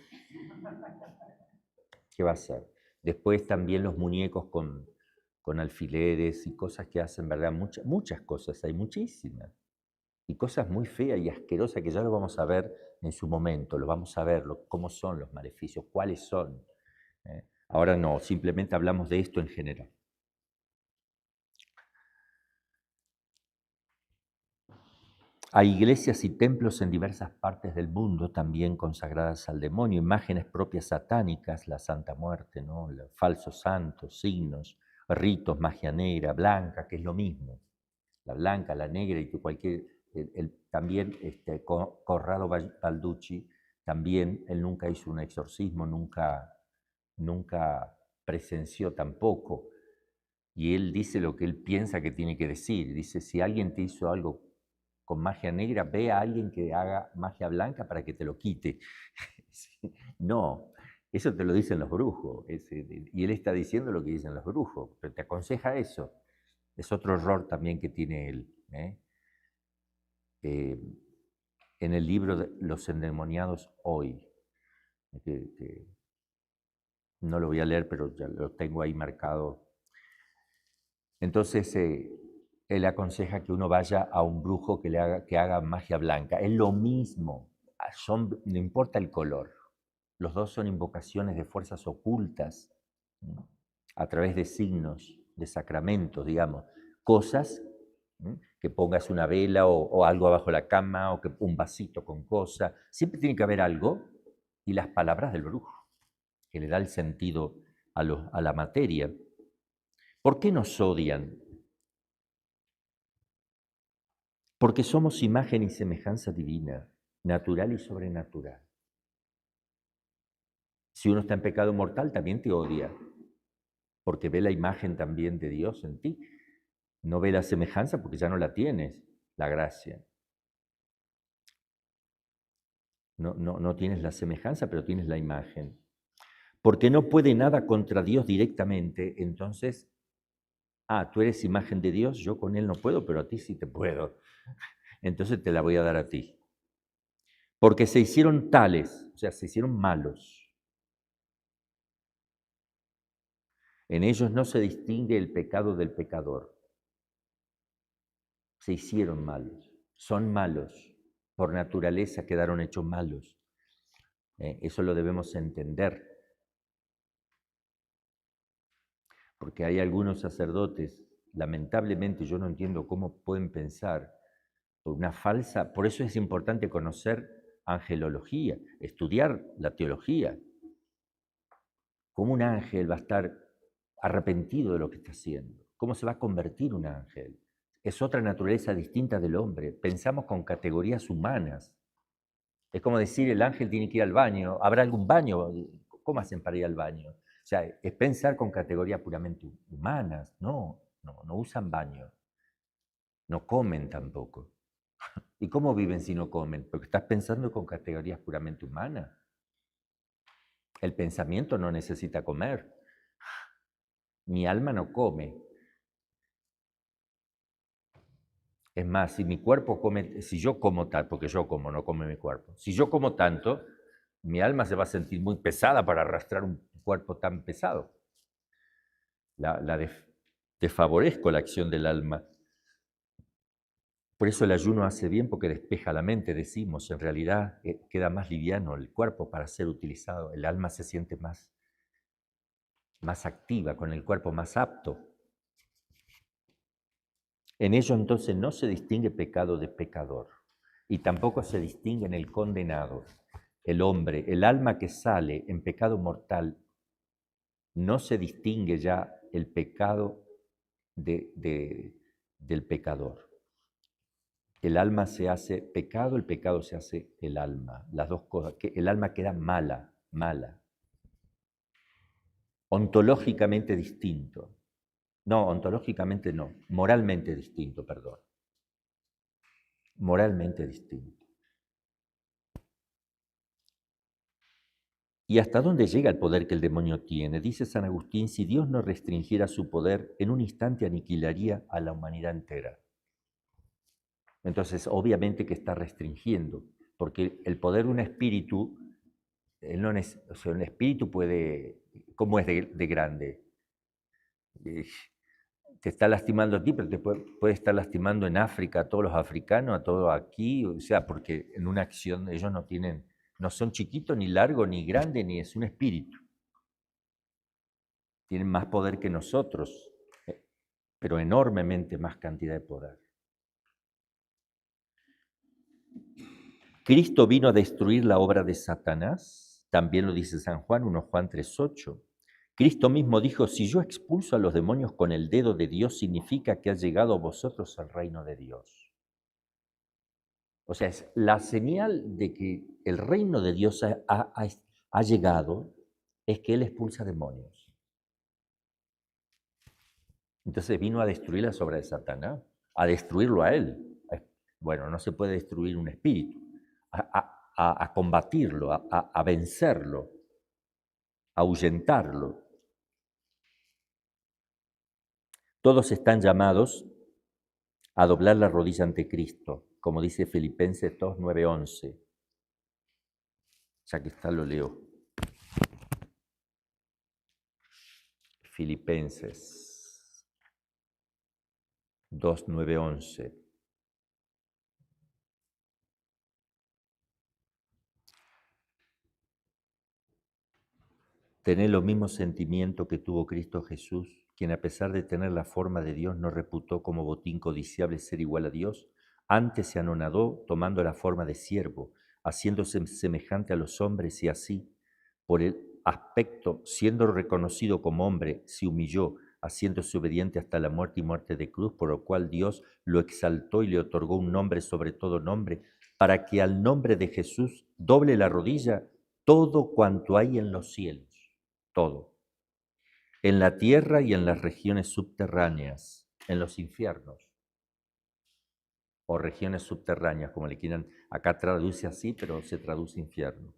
¿Qué va a hacer? Después también los muñecos con alfileres y cosas que hacen, ¿verdad? Muchas cosas, hay muchísimas. Y cosas muy feas y asquerosas que ya lo vamos a ver en su momento, lo vamos a ver, cómo son los maleficios, cuáles son. Ahora no, simplemente hablamos de esto en general. Hay iglesias y templos en diversas partes del mundo también consagradas al demonio, imágenes propias satánicas, la Santa Muerte, ¿no? Los falsos santos, signos, ritos, magia negra, blanca, que es lo mismo. La blanca, la negra y cualquier... también Corrado Balducci, también él nunca hizo un exorcismo, nunca presenció tampoco. Y él dice lo que él piensa que tiene que decir. Dice, si alguien te hizo algo con magia negra, ve a alguien que haga magia blanca para que te lo quite. No, eso te lo dicen los brujos. Y él está diciendo lo que dicen los brujos, pero te aconseja eso. Es otro error también que tiene él. En el libro de Los endemoniados hoy, no lo voy a leer, pero ya lo tengo ahí marcado. Entonces, él aconseja que uno vaya a un brujo que haga magia blanca. Es lo mismo, no importa el color. Los dos son invocaciones de fuerzas ocultas, a través de signos, de sacramentos, digamos. Cosas, que pongas una vela o algo abajo de la cama, o que un vasito con cosas. Siempre tiene que haber algo, y las palabras del brujo, que le da el sentido a la materia. ¿Por qué nos odian? Porque somos imagen y semejanza divina, natural y sobrenatural. Si uno está en pecado mortal, también te odia, porque ve la imagen también de Dios en ti. No ve la semejanza porque ya no la tienes, la gracia. No tienes la semejanza, pero tienes la imagen. Porque no puede nada contra Dios directamente, entonces, tú eres imagen de Dios, yo con Él no puedo, pero a ti sí te puedo. Entonces te la voy a dar a ti. Porque se hicieron tales, o sea, se hicieron malos. En ellos no se distingue el pecado del pecador. Se hicieron malos, son malos, por naturaleza quedaron hechos malos. Eso lo debemos entender. Porque hay algunos sacerdotes, lamentablemente yo no entiendo cómo pueden pensar por una falsa, por eso es importante conocer angelología, estudiar la teología. ¿Cómo un ángel va a estar arrepentido de lo que está haciendo? ¿Cómo se va a convertir un ángel? Es otra naturaleza distinta del hombre. Pensamos con categorías humanas. Es como decir, el ángel tiene que ir al baño. ¿Habrá algún baño? ¿Cómo hacen para ir al baño? O sea, es pensar con categorías puramente humanas. No usan baño. No comen tampoco. ¿Y cómo viven si no comen? Porque estás pensando con categorías puramente humanas. El pensamiento no necesita comer. Mi alma no come. Es más, si mi cuerpo come, si yo como tal, porque yo como, no come mi cuerpo, si yo como tanto, mi alma se va a sentir muy pesada para arrastrar un cuerpo tan pesado. Desfavorezco la acción del alma. Por eso el ayuno hace bien, porque despeja la mente, decimos. En realidad queda más liviano el cuerpo para ser utilizado. El alma se siente más activa, con el cuerpo más apto. En ello entonces no se distingue pecado de pecador, y tampoco se distingue en el condenado. El hombre, el alma que sale en pecado mortal, no se distingue ya el pecado del pecador. El alma se hace pecado, el pecado se hace el alma. Las dos cosas, que el alma queda mala. Ontológicamente distinto. No, ontológicamente no, moralmente distinto, perdón. Moralmente distinto. ¿Y hasta dónde llega el poder que el demonio tiene? Dice San Agustín, si Dios no restringiera su poder, en un instante aniquilaría a la humanidad entera. Entonces, obviamente que está restringiendo, porque el poder de un espíritu, un espíritu puede, ¿cómo es de grande? Te está lastimando a ti, pero te puede estar lastimando en África a todos los africanos, a todos aquí, o sea, porque en una acción ellos no son chiquitos, ni largos, ni grandes, ni es un espíritu. Tienen más poder que nosotros, pero enormemente más cantidad de poder. Cristo vino a destruir la obra de Satanás, también lo dice San Juan, 1 Juan 3:8. Cristo mismo dijo, si yo expulso a los demonios con el dedo de Dios, significa que ha llegado a vosotros el reino de Dios. O sea, es la señal de que el reino de Dios ha llegado, es que Él expulsa demonios. Entonces vino a destruir las obras de Satanás, a destruirlo a Él. Bueno, no se puede destruir un espíritu, a combatirlo, a vencerlo, a ahuyentarlo. Todos están llamados a doblar la rodilla ante Cristo, como dice Filipenses 2, 9, 11. Ya que está, lo leo. Filipenses 2, 9, 11. Tened los mismos sentimientos que tuvo Cristo Jesús, quien a pesar de tener la forma de Dios no reputó como botín codiciable ser igual a Dios, antes se anonadó tomando la forma de siervo, haciéndose semejante a los hombres y así, por el aspecto, siendo reconocido como hombre, se humilló, haciéndose obediente hasta la muerte y muerte de cruz, por lo cual Dios lo exaltó y le otorgó un nombre sobre todo nombre, para que al nombre de Jesús doble la rodilla todo cuanto hay en los cielos, todo, en la tierra y en las regiones subterráneas, en los infiernos, o regiones subterráneas, como le quieran, acá traduce así, pero se traduce infierno.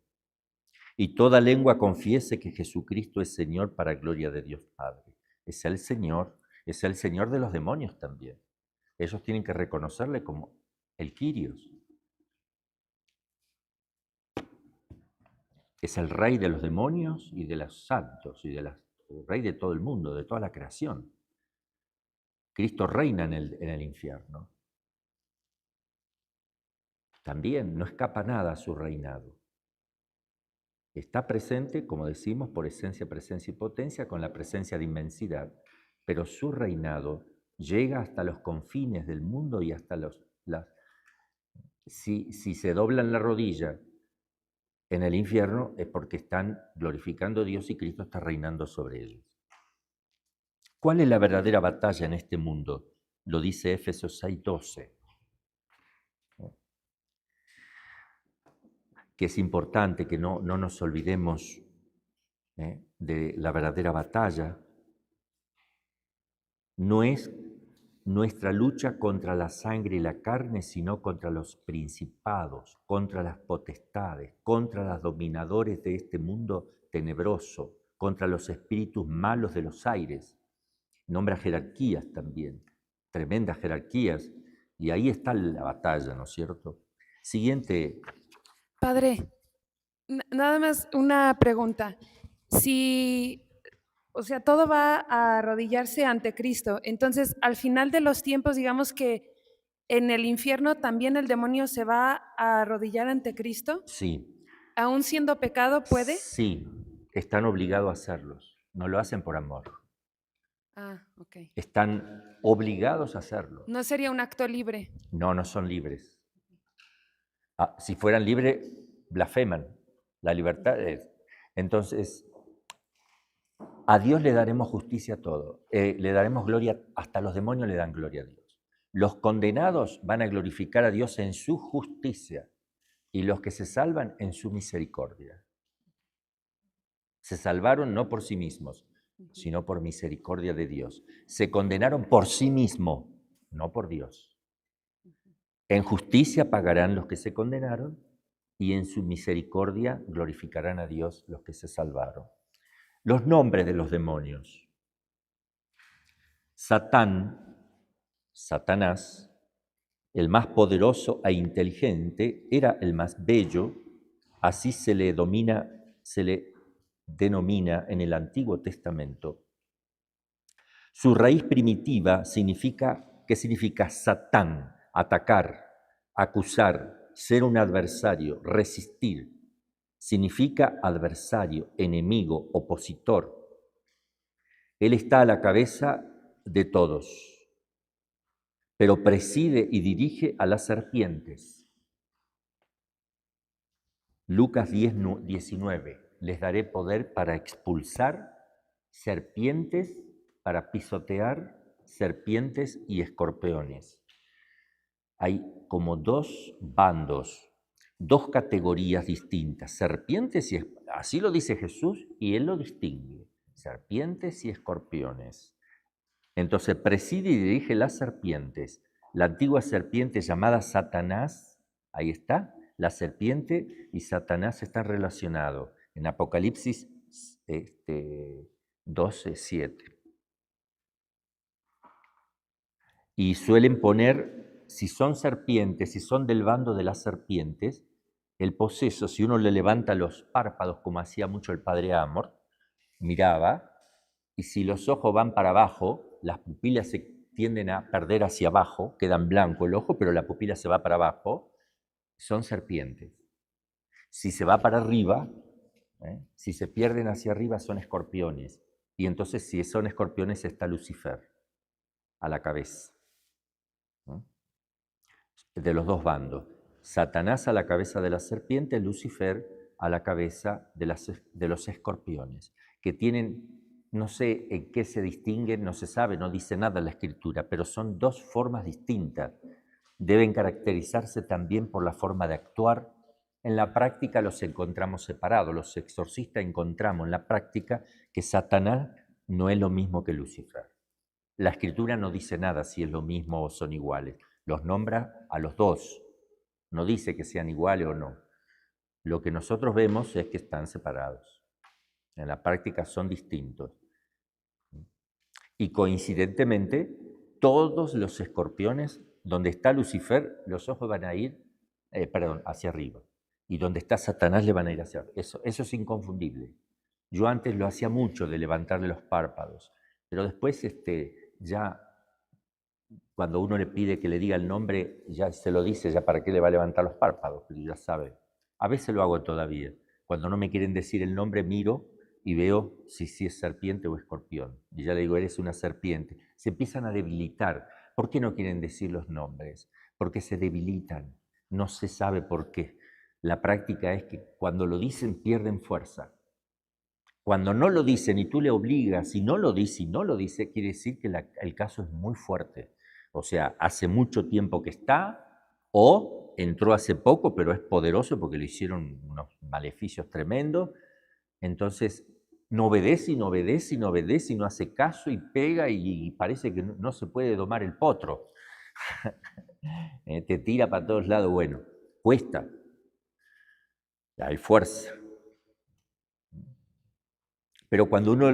Y toda lengua confiese que Jesucristo es Señor para gloria de Dios Padre. Es el Señor de los demonios también. Ellos tienen que reconocerle como el Kyrios. Es el Rey de los demonios y de los santos, y el Rey de todo el mundo, de toda la creación. Cristo reina en el infierno. También no escapa nada a su reinado. Está presente, como decimos, por esencia, presencia y potencia, con la presencia de inmensidad, pero su reinado llega hasta los confines del mundo y hasta si se doblan la rodilla en el infierno es porque están glorificando a Dios y Cristo está reinando sobre ellos. ¿Cuál es la verdadera batalla en este mundo? Lo dice Éfesos 6:12. Que es importante que no nos olvidemos de la verdadera batalla. No es nuestra lucha contra la sangre y la carne, sino contra los principados, contra las potestades, contra los dominadores de este mundo tenebroso, contra los espíritus malos de los aires. Nombra jerarquías también, tremendas jerarquías, y ahí está la batalla, ¿no es cierto? Siguiente. Padre, nada más una pregunta. O sea, todo va a arrodillarse ante Cristo. Entonces, al final de los tiempos, digamos que en el infierno también el demonio se va a arrodillar ante Cristo. Sí. ¿Aún siendo pecado puede? Sí, están obligados a hacerlos. No lo hacen por amor. Ah, ok. Están obligados a hacerlo. ¿No sería un acto libre? No son libres. Si fueran libres, blasfeman. La libertad es. Entonces, a Dios le daremos justicia a todo. Le daremos gloria, hasta los demonios le dan gloria a Dios. Los condenados van a glorificar a Dios en su justicia y los que se salvan en su misericordia. Se salvaron no por sí mismos, sino por misericordia de Dios. Se condenaron por sí mismos, no por Dios. En justicia pagarán los que se condenaron y en su misericordia glorificarán a Dios los que se salvaron. Los nombres de los demonios. Satanás, el más poderoso e inteligente, era el más bello, así se le denomina en el Antiguo Testamento. Su raíz primitiva ¿qué significa Satán? Atacar, acusar, ser un adversario, resistir. Significa adversario, enemigo, opositor. Él está a la cabeza de todos, pero preside y dirige a las serpientes. Lucas 10:19. Les daré poder para expulsar serpientes, para pisotear serpientes y escorpiones. Hay como dos bandos, dos categorías distintas, serpientes y así lo dice Jesús y Él lo distingue, serpientes y escorpiones. Entonces preside y dirige las serpientes. La antigua serpiente llamada Satanás, ahí está, la serpiente y Satanás están relacionados en Apocalipsis 12:7. Y suelen poner, si son serpientes, si son del bando de las serpientes, el poseso, si uno le levanta los párpados, como hacía mucho el padre Amor, miraba, y si los ojos van para abajo, las pupilas se tienden a perder hacia abajo, quedan blanco el ojo, pero la pupila se va para abajo, son serpientes. Si se va para arriba, si se pierden hacia arriba, son escorpiones. Y entonces, si son escorpiones, está Lucifer a la cabeza. De los dos bandos. Satanás a la cabeza de la serpiente, Lucifer a la cabeza de los escorpiones, que tienen, no sé en qué se distinguen, no se sabe, no dice nada la Escritura, pero son dos formas distintas. Deben caracterizarse también por la forma de actuar. En la práctica los encontramos separados. Los exorcistas encontramos en la práctica que Satanás no es lo mismo que Lucifer. La Escritura no dice nada si es lo mismo o son iguales. Los nombra a los dos. No dice que sean iguales o no. Lo que nosotros vemos es que están separados. En la práctica son distintos. Y coincidentemente, todos los escorpiones, donde está Lucifer, los ojos van a ir, hacia arriba. Y donde está Satanás le van a ir hacia arriba. Eso es inconfundible. Yo antes lo hacía mucho de levantarle los párpados, pero después ya cuando uno le pide que le diga el nombre, ya se lo dice, ya para qué le va a levantar los párpados, pero ya sabe. A veces lo hago todavía. Cuando no me quieren decir el nombre, miro y veo si es serpiente o escorpión. Y ya le digo, eres una serpiente. Se empiezan a debilitar. ¿Por qué no quieren decir los nombres? Porque se debilitan. No se sabe por qué. La práctica es que cuando lo dicen pierden fuerza. Cuando no lo dicen y tú le obligas, y no lo dice, quiere decir que el caso es muy fuerte. O sea, hace mucho tiempo que está, o entró hace poco, pero es poderoso porque le hicieron unos maleficios tremendos. Entonces, no obedece y no obedece y no obedece y no hace caso y pega y parece que no se puede domar el potro. Te tira para todos lados. Bueno, cuesta. Hay fuerza. Pero cuando uno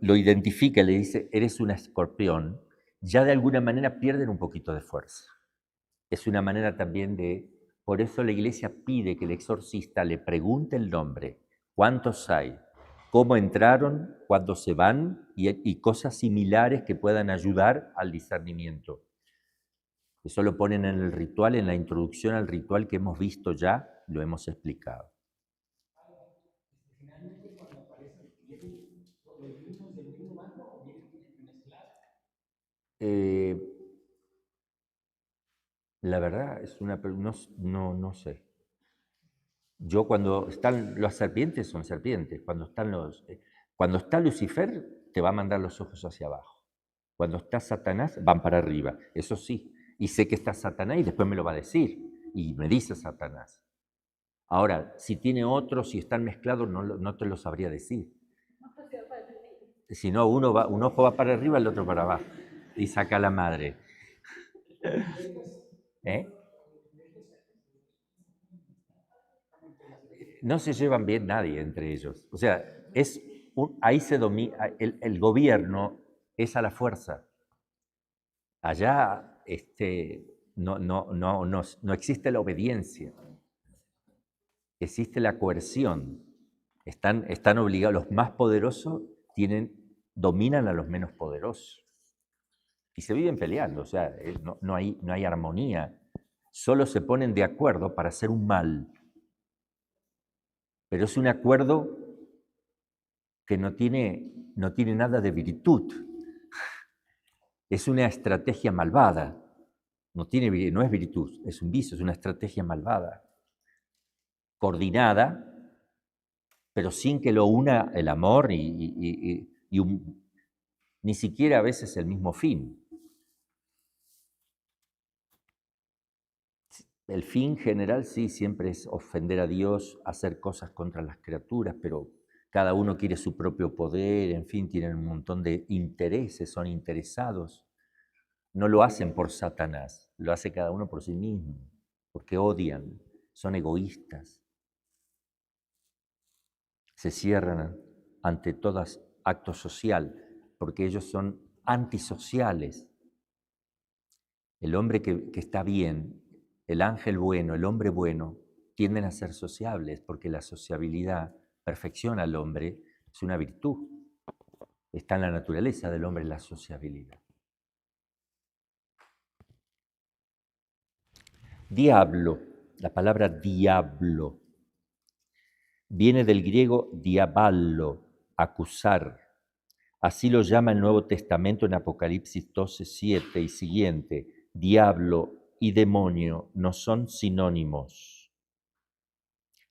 lo identifica y le dice, eres un escorpión, ya de alguna manera pierden un poquito de fuerza. Es una manera también por eso la Iglesia pide que el exorcista le pregunte el nombre, cuántos hay, cómo entraron, cuándo se van y cosas similares que puedan ayudar al discernimiento. Eso lo ponen en el ritual, en la introducción al ritual que hemos visto ya, lo hemos explicado. Finalmente, cuando aparecen, ¿vienen los mismos del mismo bando o vienen mezclados? La verdad es no sé. Yo cuando están las serpientes son serpientes. Cuando está Lucifer te va a mandar los ojos hacia abajo. Cuando está Satanás van para arriba. Eso sí. Y sé que está Satanás y después me lo va a decir. Y me dice Satanás. Ahora, si tiene otros, si están mezclados, no te lo sabría decir. Si no, un ojo va para arriba, el otro para abajo. Y saca a la madre. No se llevan bien nadie entre ellos. O sea, ahí se domina, el gobierno es a la fuerza. Allá no existe la obediencia. Existe la coerción. Están obligados, los más poderosos dominan a los menos poderosos. Y se viven peleando, o sea, no hay armonía. Solo se ponen de acuerdo para hacer un mal. Pero es un acuerdo que no tiene nada de virtud. Es una estrategia malvada. No es virtud, es un vicio, es una estrategia malvada. Coordinada, pero sin que lo una el amor ni siquiera a veces el mismo fin. El fin general sí, siempre es ofender a Dios, hacer cosas contra las criaturas, pero cada uno quiere su propio poder, en fin, tienen un montón de intereses, son interesados. No lo hacen por Satanás, lo hace cada uno por sí mismo, porque odian, son egoístas. Se cierran ante todo acto social, porque ellos son antisociales. El hombre que está bien, el ángel bueno, el hombre bueno, tienden a ser sociables, porque la sociabilidad perfecciona al hombre, es una virtud. Está en la naturaleza del hombre la sociabilidad. Diablo, la palabra diablo, viene del griego diaballo, acusar. Así lo llama el Nuevo Testamento en Apocalipsis 12:7 y siguiente. Diablo y demonio no son sinónimos.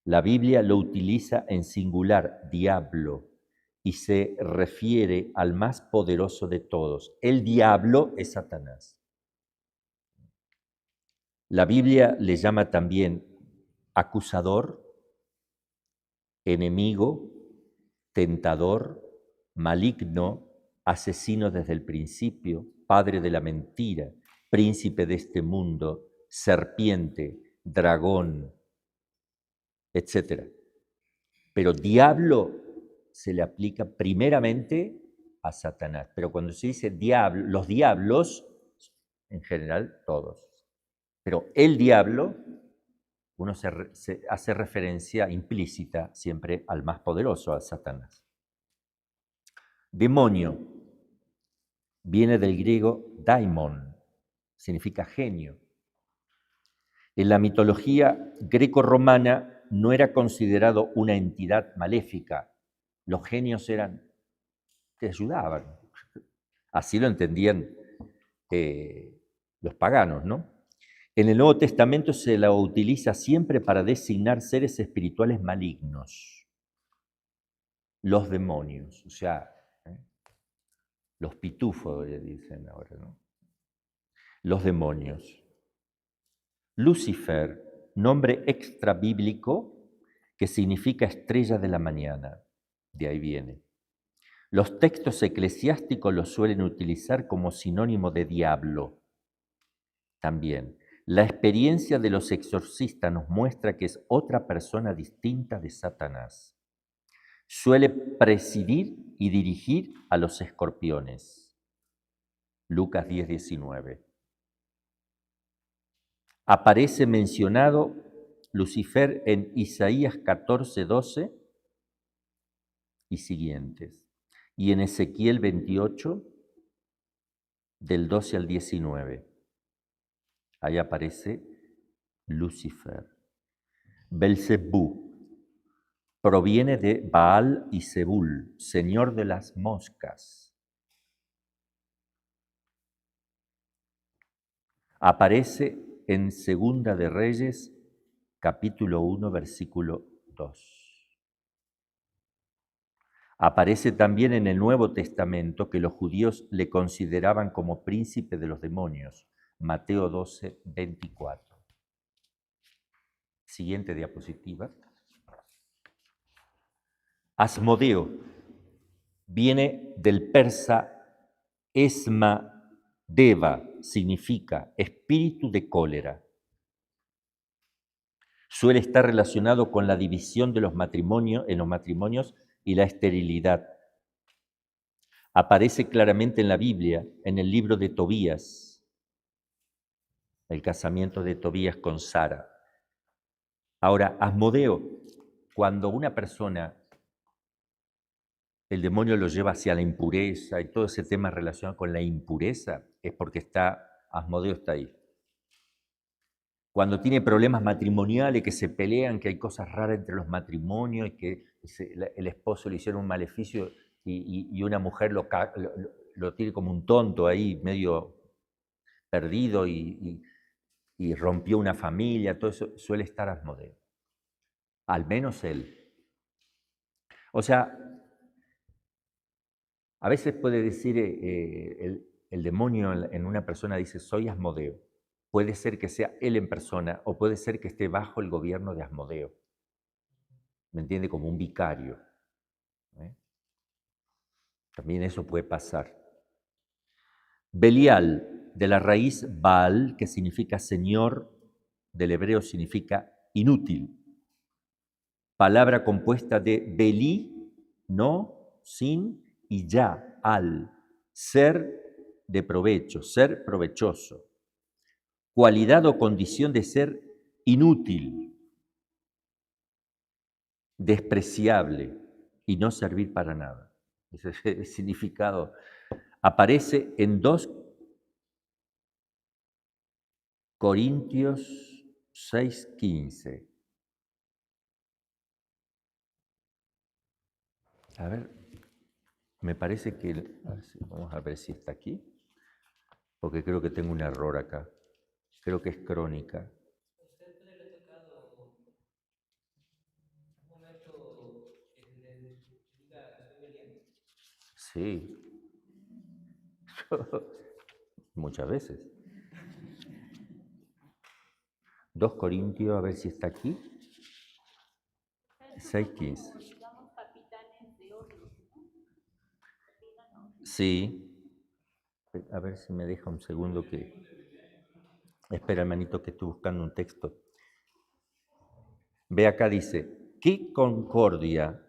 La Biblia lo utiliza en singular, diablo, y se refiere al más poderoso de todos. El diablo es Satanás. La Biblia le llama también acusador, enemigo, tentador, maligno, asesino desde el principio, padre de la mentira, príncipe de este mundo, serpiente, dragón, etc. Pero diablo se le aplica primeramente a Satanás. Pero cuando se dice diablo, los diablos, en general todos. Pero el diablo, uno se hace referencia implícita siempre al más poderoso, a Satanás. Demonio viene del griego daimon, significa genio. En la mitología greco-romana no era considerado una entidad maléfica. Los genios te ayudaban. Así lo entendían los paganos, ¿no? En el Nuevo Testamento se la utiliza siempre para designar seres espirituales malignos. Los demonios, o sea, los pitufos le dicen ahora, ¿no? Los demonios. Lucifer, nombre extra bíblico que significa estrella de la mañana, de ahí viene. Los textos eclesiásticos lo suelen utilizar como sinónimo de diablo. También, la experiencia de los exorcistas nos muestra que es otra persona distinta de Satanás. Suele presidir y dirigir a los escorpiones. Lucas 10:19. Aparece mencionado Lucifer en Isaías 14:12 y siguientes, y en Ezequiel 28, del 12 al 19. Ahí aparece Lucifer. Belzebú proviene de Baal y Zebul, señor de las moscas. Aparece en Segunda de Reyes, capítulo 1, versículo 2. Aparece también en el Nuevo Testamento que los judíos le consideraban como príncipe de los demonios. Mateo 12:24. Siguiente diapositiva. Asmodeo viene del persa esma-deva, significa espíritu de cólera. Suele estar relacionado con la división de los matrimonios, en los matrimonios y la esterilidad. Aparece claramente en la Biblia, en el libro de Tobías, el casamiento de Tobías con Sara. Ahora, Asmodeo, cuando una persona, el demonio lo lleva hacia la impureza y todo ese tema relacionado con la impureza, es porque Asmodeo está ahí. Cuando tiene problemas matrimoniales, que se pelean, que hay cosas raras entre los matrimonios y que el esposo le hicieron un maleficio y una mujer lo tiene como un tonto ahí, medio perdido y rompió una familia, todo eso suele estar Asmodeo. Al menos él. O sea, a veces puede decir el demonio en una persona, dice, soy Asmodeo. Puede ser que sea él en persona o puede ser que esté bajo el gobierno de Asmodeo. ¿Me entiende? Como un vicario. También eso puede pasar. Belial, de la raíz Baal, que significa señor, del hebreo significa inútil. Palabra compuesta de Beli, no, sin, y ya, al, ser de provecho, ser provechoso. Cualidad o condición de ser inútil, despreciable y no servir para nada. Ese es el significado. Aparece en 2 Corintios 6:15. A ver, me parece que... vamos a ver si está aquí, porque creo que tengo un error acá. Creo que es crónica. Sí, muchas veces. 2 Corintios, a ver si está aquí. 6:15. Sí. A ver si me deja un segundo que... Espera, hermanito, que estoy buscando un texto. Ve acá, dice, ¿qué concordia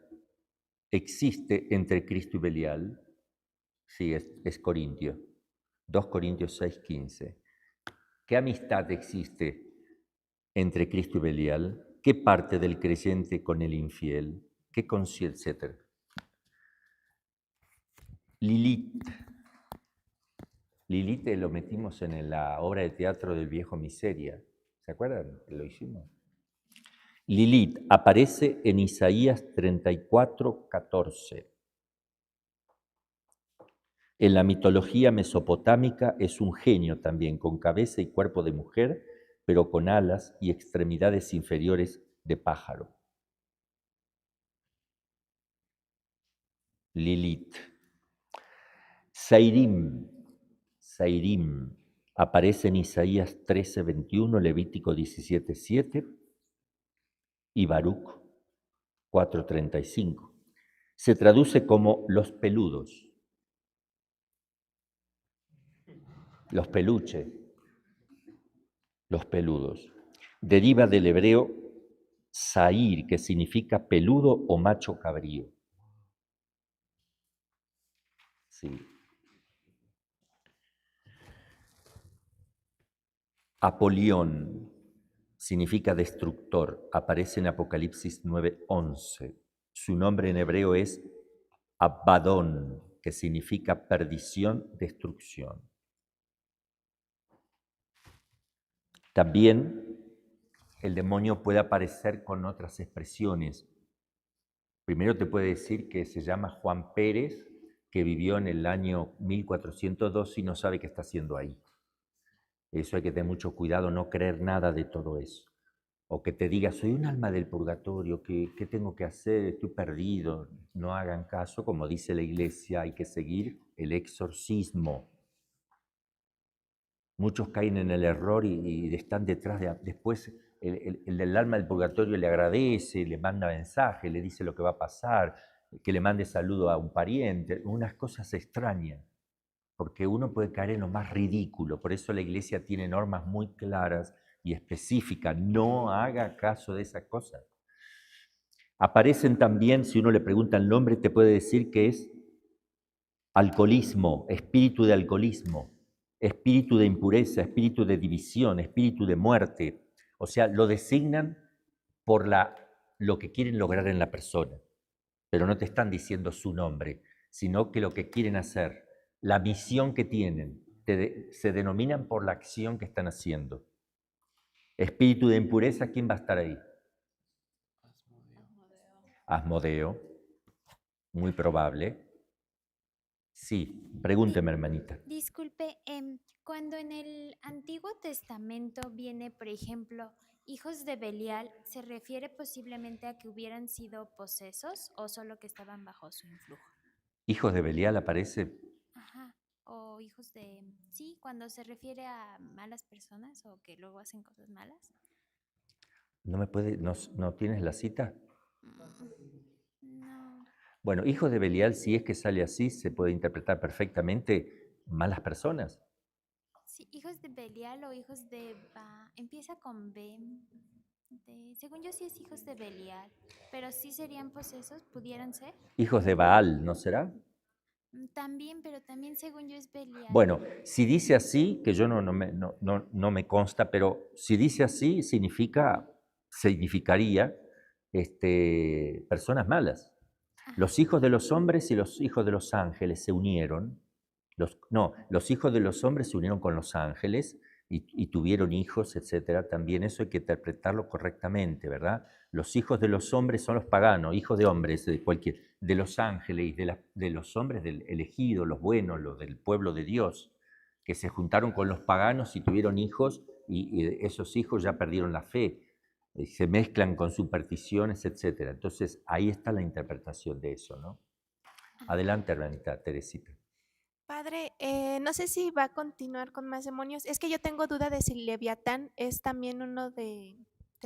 existe entre Cristo y Belial? Sí, es Corintio. 2 Corintios 6:15. ¿Qué amistad existe entre Cristo y Belial? ¿Qué parte del creyente con el infiel? ¿Qué conciencia, etcétera? Lilith. Lilith lo metimos en la obra de teatro del viejo Miseria. ¿Se acuerdan? Lo hicimos. Lilith aparece en Isaías 34:14. En la mitología mesopotámica es un genio también, con cabeza y cuerpo de mujer, pero con alas y extremidades inferiores de pájaro. Lilith. Sairim aparece en Isaías 13:21, Levítico 17:7 y Baruch 4:35. Se traduce como los peludos, los peluches, los peludos. Deriva del hebreo sair, que significa peludo o macho cabrío. Sí. Apolión significa destructor, aparece en Apocalipsis 9:11. Su nombre en hebreo es Abaddon, que significa perdición, destrucción. También el demonio puede aparecer con otras expresiones. Primero te puede decir que se llama Juan Pérez, que vivió en el año 1402 y no sabe qué está haciendo ahí. Eso hay que tener mucho cuidado, no creer nada de todo eso. O que te diga, soy un alma del purgatorio, ¿qué tengo que hacer? Estoy perdido. No hagan caso, como dice la Iglesia, hay que seguir el exorcismo. Muchos caen en el error y están detrás de... Después el del alma del purgatorio le agradece, le manda mensaje, le dice lo que va a pasar, que le mande saludo a un pariente, unas cosas extrañas, porque uno puede caer en lo más ridículo. Por eso la Iglesia tiene normas muy claras y específicas. No haga caso de esas cosas. Aparecen también, si uno le pregunta el nombre, te puede decir que es alcoholismo, espíritu de alcoholismo, espíritu de impureza, espíritu de división, espíritu de muerte. O sea, lo designan por lo que quieren lograr en la persona, pero no te están diciendo su nombre, sino que lo que quieren hacer, la misión que tienen, se denominan por la acción que están haciendo. Espíritu de impureza, ¿quién va a estar ahí? Asmodeo, muy probable. Sí, pregúnteme, hermanita. Disculpe, cuando en el Antiguo Testamento viene, por ejemplo, hijos de Belial, ¿se refiere posiblemente a que hubieran sido posesos o solo que estaban bajo su influjo? Hijos de Belial aparece. Ajá. O hijos de... Sí, cuando se refiere a malas personas o que luego hacen cosas malas. ¿No tienes la cita? No. Bueno, hijos de Belial, si es que sale así, se puede interpretar perfectamente malas personas. Sí, hijos de Belial o hijos de... empieza con B. Según yo sí es hijos de Belial, pero sí serían posesos, pudieran ser. Hijos de Baal, ¿no será? También, pero también según yo es Belial. Bueno, si dice así, que yo no me consta, pero si dice así, significaría personas malas. Los hijos de los hombres y los hijos de los ángeles se unieron. Los hijos de los hombres se unieron con los ángeles y tuvieron hijos, etcétera, también eso hay que interpretarlo correctamente, ¿verdad? Los hijos de los hombres son los paganos, hijos de hombres, de los ángeles, de los hombres del elegido, los buenos, los del pueblo de Dios, que se juntaron con los paganos y tuvieron hijos, y esos hijos ya perdieron la fe, se mezclan con supersticiones, etcétera. Entonces, ahí está la interpretación de eso, ¿no? Adelante, hermanita Teresita. Padre, no sé si va a continuar con más demonios. Es que yo tengo duda de si Leviatán es también uno de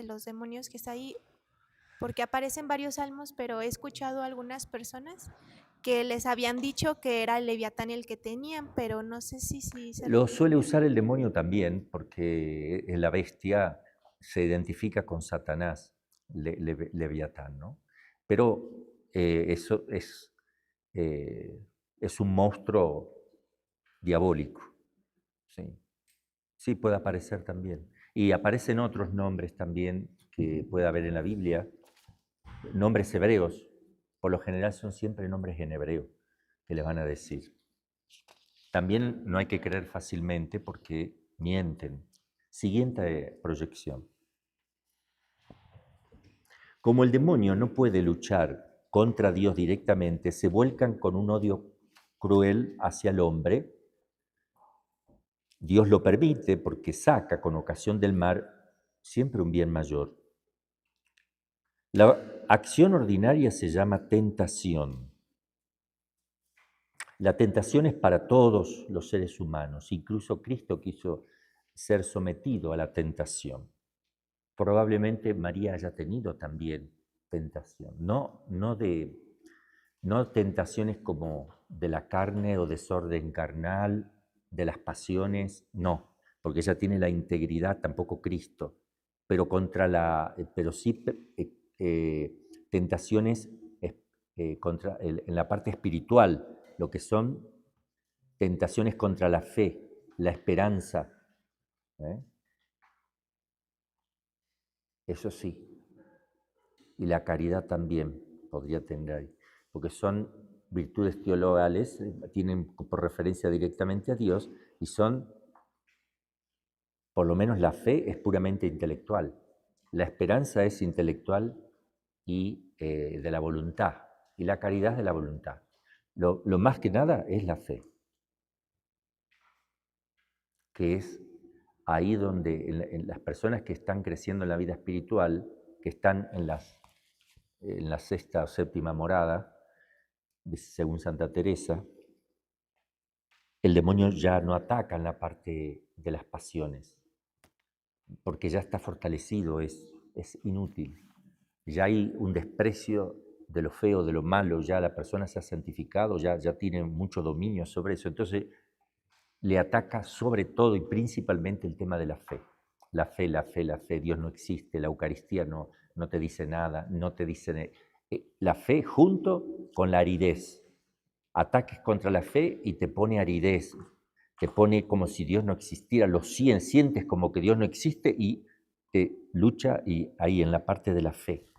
los demonios que está ahí, porque aparecen varios salmos, pero he escuchado a algunas personas que les habían dicho que era el Leviatán el que tenían, pero no sé si se Lo suele usar el demonio también, porque la bestia se identifica con Satanás, Leviatán, ¿no? Pero eso es un monstruo diabólico, ¿sí? Sí, puede aparecer también. Y aparecen otros nombres también que puede haber en la Biblia, nombres hebreos. Por lo general son siempre nombres en hebreo que le van a decir. También no hay que creer fácilmente porque mienten. Siguiente proyección. Como el demonio no puede luchar contra Dios directamente, se vuelcan con un odio cruel hacia el hombre. Dios lo permite porque saca con ocasión del mal siempre un bien mayor. La acción ordinaria se llama tentación. La tentación es para todos los seres humanos, incluso Cristo quiso ser sometido a la tentación. Probablemente María haya tenido también tentación, no tentaciones como de la carne o desorden carnal, de las pasiones, no, porque ella tiene la integridad, tampoco Cristo, pero sí tentaciones en la parte espiritual, lo que son tentaciones contra la fe, la esperanza. Eso sí. Y la caridad también podría tener ahí, porque son virtudes teologales, tienen por referencia directamente a Dios y son, por lo menos la fe es puramente intelectual. La esperanza es intelectual y de la voluntad, y la caridad de la voluntad. Lo más que nada es la fe, que es ahí donde en las personas que están creciendo en la vida espiritual, que están en la sexta o séptima morada, según Santa Teresa, el demonio ya no ataca en la parte de las pasiones, porque ya está fortalecido, es inútil. Ya hay un desprecio de lo feo, de lo malo, ya la persona se ha santificado, ya tiene mucho dominio sobre eso. Entonces, le ataca sobre todo y principalmente el tema de la fe. La fe, la fe, la fe. Dios no existe, la Eucaristía no te dice nada, no te dice... La fe junto con la aridez. Ataques contra la fe y te pone aridez, te pone como si Dios no existiera, lo sientes como que Dios no existe y te lucha y ahí en la parte de la fe,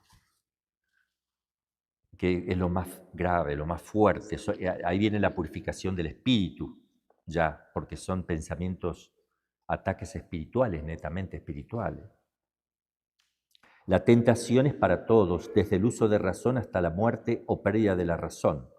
que es lo más grave, lo más fuerte. Ahí viene la purificación del espíritu, ya, porque son pensamientos, ataques espirituales, netamente espirituales. La tentación es para todos, desde el uso de razón hasta la muerte o pérdida de la razón.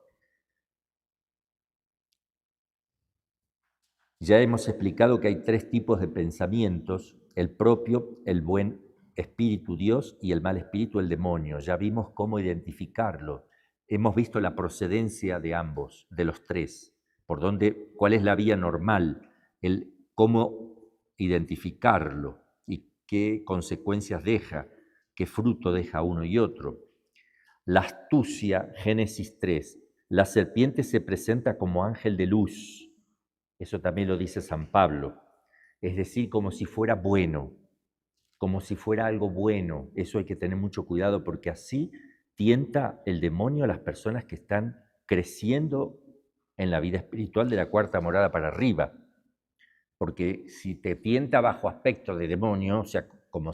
Ya hemos explicado que hay tres tipos de pensamientos, el propio, el buen espíritu Dios y el mal espíritu el demonio. Ya vimos cómo identificarlo. Hemos visto la procedencia de ambos, de los tres, cuál es la vía normal, cómo identificarlo y qué consecuencias deja, qué fruto deja uno y otro. La astucia, Génesis 3. La serpiente se presenta como ángel de luz. Eso también lo dice San Pablo. Es decir, como si fuera bueno, como si fuera algo bueno. Eso hay que tener mucho cuidado porque así tienta el demonio a las personas que están creciendo en la vida espiritual de la cuarta morada para arriba. Porque si te tienta bajo aspecto de demonio, o sea, como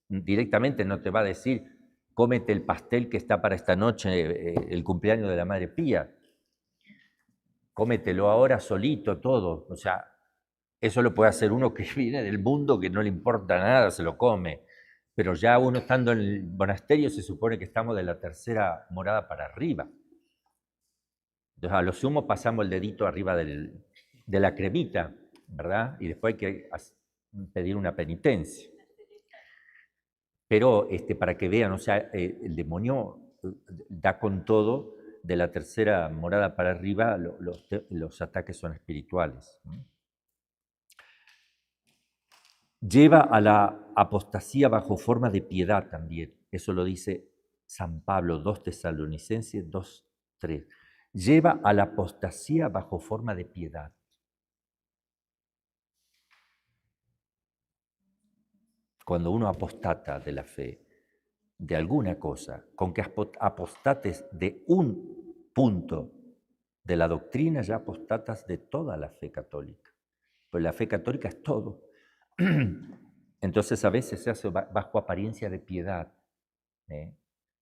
directamente no te va a decir, cómete el pastel que está para esta noche, el cumpleaños de la Madre Pía. Cómetelo ahora solito todo, o sea, Eso lo puede hacer uno que viene del mundo, que no le importa nada, se lo come. Pero ya uno estando en el monasterio se supone que estamos de la tercera morada para arriba. Entonces, a lo sumo pasamos el dedito arriba de la cremita, ¿verdad? Y después hay que pedir una penitencia. Pero para que vean, o sea, el demonio da con todo, de la tercera morada para arriba, los ataques son espirituales. Lleva a la apostasía bajo forma de piedad también. Eso lo dice San Pablo, 2 Tesalonicenses 2:3. Lleva a la apostasía bajo forma de piedad. Cuando uno apostata de la fe, de alguna cosa, con que apostates de un punto de la doctrina, ya apostatas de toda la fe católica. Pues la fe católica es todo. Entonces a veces se hace bajo apariencia de piedad.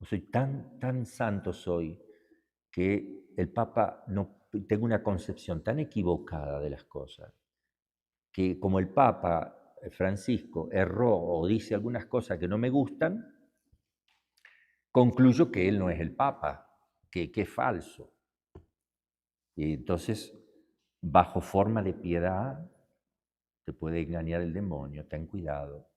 Soy tan santo soy que el Papa no tengo una concepción tan equivocada de las cosas, que como el Papa Francisco erró o dice algunas cosas que no me gustan, concluyo que él no es el Papa, que es falso. Y entonces, bajo forma de piedad, te puede engañar el demonio, ten cuidado.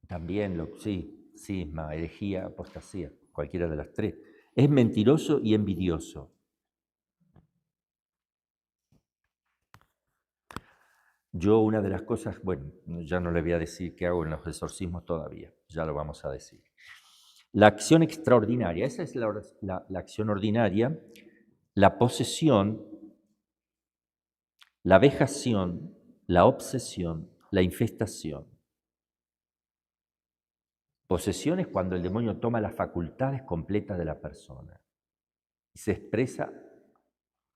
También, sí, cisma, herejía, apostasía, cualquiera de las tres. Es mentiroso y envidioso. Yo una de las cosas, bueno, ya no le voy a decir qué hago en los exorcismos todavía, ya lo vamos a decir. La acción extraordinaria, esa es la acción ordinaria, la posesión, la vejación, la obsesión, la infestación. Posesión es cuando el demonio toma las facultades completas de la persona y se expresa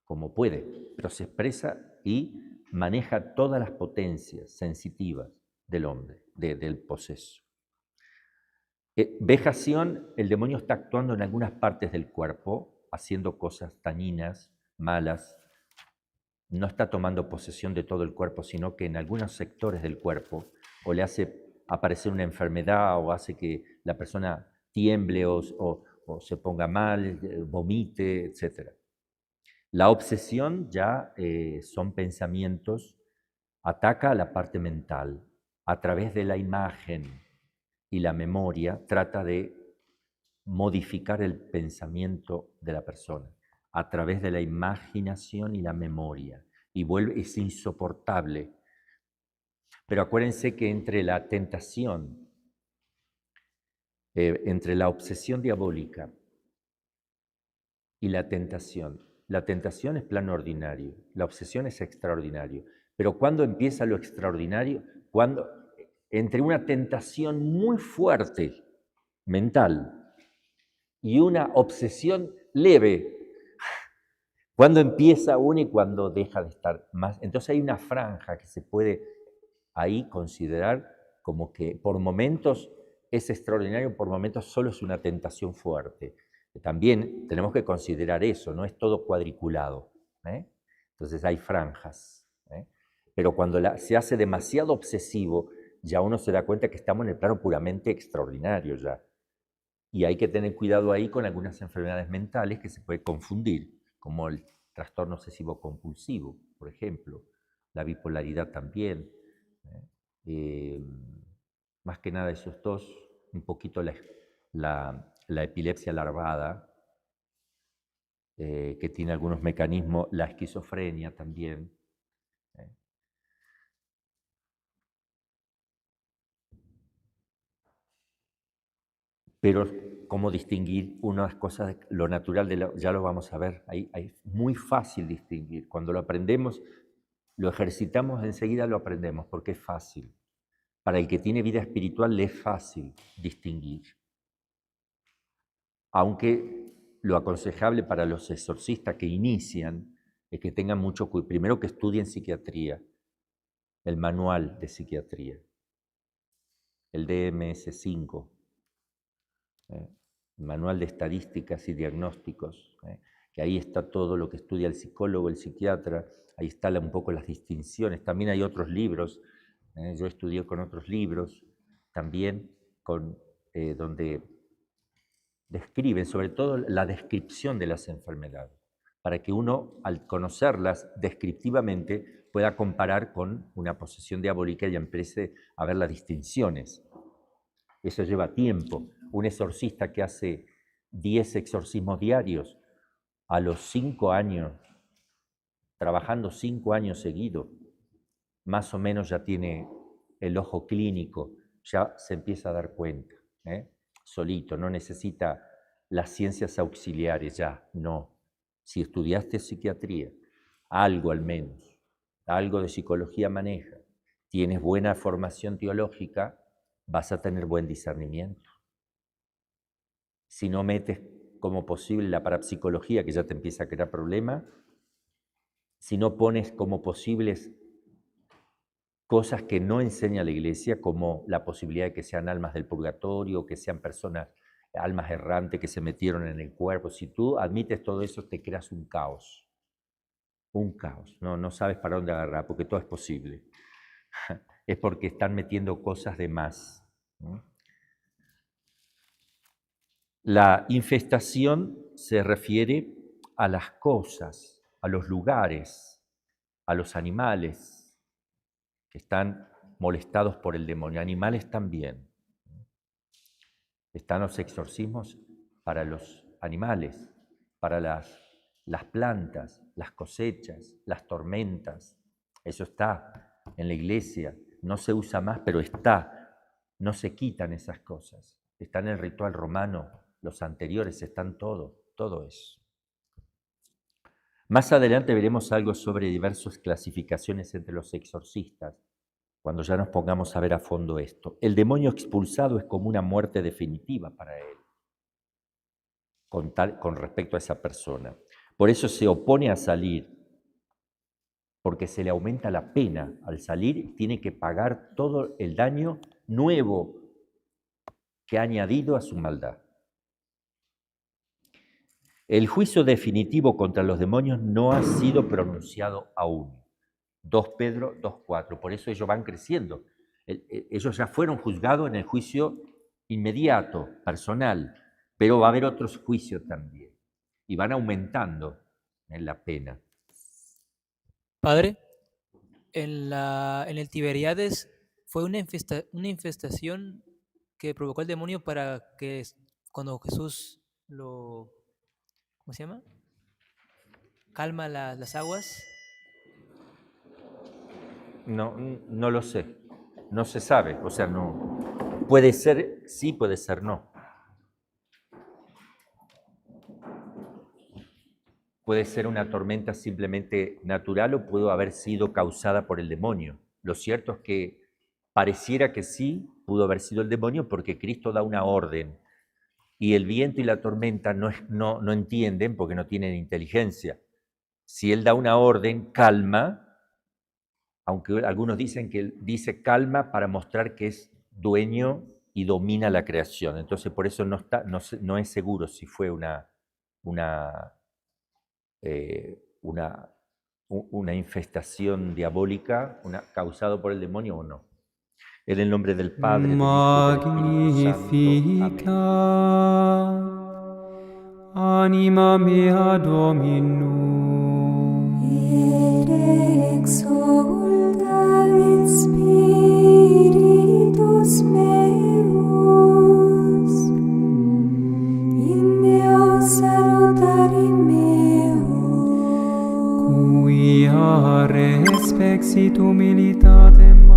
como puede, pero se expresa y maneja todas las potencias sensitivas del hombre, del poseso. Vejación, el demonio está actuando en algunas partes del cuerpo, haciendo cosas dañinas, malas. No está tomando posesión de todo el cuerpo, sino que en algunos sectores del cuerpo o le hace aparecer una enfermedad o hace que la persona tiemble o se ponga mal, vomite, etc. La obsesión ya son pensamientos, ataca a la parte mental. A través de la imagen y la memoria trata de modificar el pensamiento de la persona a través de la imaginación y la memoria. Y es insoportable. Pero acuérdense que entre la tentación, entre la obsesión diabólica y la tentación es plano ordinario, la obsesión es extraordinario. Pero ¿cuándo empieza lo extraordinario? Cuando entre una tentación muy fuerte mental y una obsesión leve, ¿cuándo empieza uno y cuándo deja de estar más? Entonces hay una franja que se puede ahí considerar como que por momentos es extraordinario, por momentos solo es una tentación fuerte. También tenemos que considerar eso, no es todo cuadriculado. Entonces hay franjas. Pero cuando se hace demasiado obsesivo, ya uno se da cuenta que estamos en el plano puramente extraordinario ya. Y hay que tener cuidado ahí con algunas enfermedades mentales que se puede confundir, como el trastorno obsesivo compulsivo, por ejemplo, la bipolaridad también. Más que nada esos dos, un poquito la epilepsia larvada, que tiene algunos mecanismos, la esquizofrenia también. Pero cómo distinguir unas cosas, lo natural, ya lo vamos a ver, es muy fácil distinguir. Cuando lo aprendemos, lo ejercitamos, enseguida lo aprendemos, porque es fácil. Para el que tiene vida espiritual le es fácil distinguir. Aunque lo aconsejable para los exorcistas que inician es que tengan mucho cuidado. Primero que estudien psiquiatría, el manual de psiquiatría, el DMS-5, Manual de Estadísticas y Diagnósticos, que ahí está todo lo que estudia el psicólogo, el psiquiatra, ahí están un poco las distinciones. También hay otros libros, yo estudié con otros libros, también donde describen sobre todo la descripción de las enfermedades, para que uno, al conocerlas descriptivamente, pueda comparar con una posesión diabólica y empiece a ver las distinciones. Eso lleva tiempo. Un exorcista que hace 10 exorcismos diarios, a los 5 años, trabajando 5 años seguidos, más o menos ya tiene el ojo clínico, ya se empieza a dar cuenta, solito, no necesita las ciencias auxiliares ya, no. Si estudiaste psiquiatría, algo al menos, algo de psicología maneja, tienes buena formación teológica, vas a tener buen discernimiento. Si no metes como posible la parapsicología, que ya te empieza a crear problemas, si no pones como posibles cosas que no enseña la Iglesia, como la posibilidad de que sean almas del purgatorio, que sean personas, almas errantes que se metieron en el cuerpo, si tú admites todo eso, te creas un caos. Un caos, no sabes para dónde agarrar, porque todo es posible. Es porque están metiendo cosas de más. La infestación se refiere a las cosas, a los lugares, a los animales que están molestados por el demonio. Animales también. Están los exorcismos para los animales, para las plantas, las cosechas, las tormentas. Eso está en la Iglesia. No se usa más, pero está. No se quitan esas cosas. Está en el ritual romano. Los anteriores están todo eso. Más adelante veremos algo sobre diversas clasificaciones entre los exorcistas, cuando ya nos pongamos a ver a fondo esto. El demonio expulsado es como una muerte definitiva para él, con respecto a esa persona. Por eso se opone a salir, porque se le aumenta la pena. Al salir tiene que pagar todo el daño nuevo que ha añadido a su maldad. El juicio definitivo contra los demonios no ha sido pronunciado aún. 2 Pedro 2:4. Por eso ellos van creciendo. Ellos ya fueron juzgados en el juicio inmediato, personal, pero va a haber otros juicios también. Y van aumentando en la pena. Padre, en el Tiberíades fue una infestación que provocó el demonio para que cuando Jesús ¿cómo se llama? Calma las aguas. No lo sé. No se sabe. O sea, no. Puede ser sí, puede ser no. Puede ser una tormenta simplemente natural o pudo haber sido causada por el demonio. Lo cierto es que pareciera que sí pudo haber sido el demonio porque Cristo da una orden y el viento y la tormenta no entienden porque no tienen inteligencia. Si Él da una orden, calma, aunque algunos dicen que Él dice calma para mostrar que es dueño y domina la creación. Entonces por eso no es seguro si fue una infestación diabólica causada por el demonio o no. En el nombre del Padre, del Hijo y del Espíritu Santo. Amén. Anima mea Dominum, Et exulta in spiritus meus, in Deo salutari meo, quia respexit humilitatem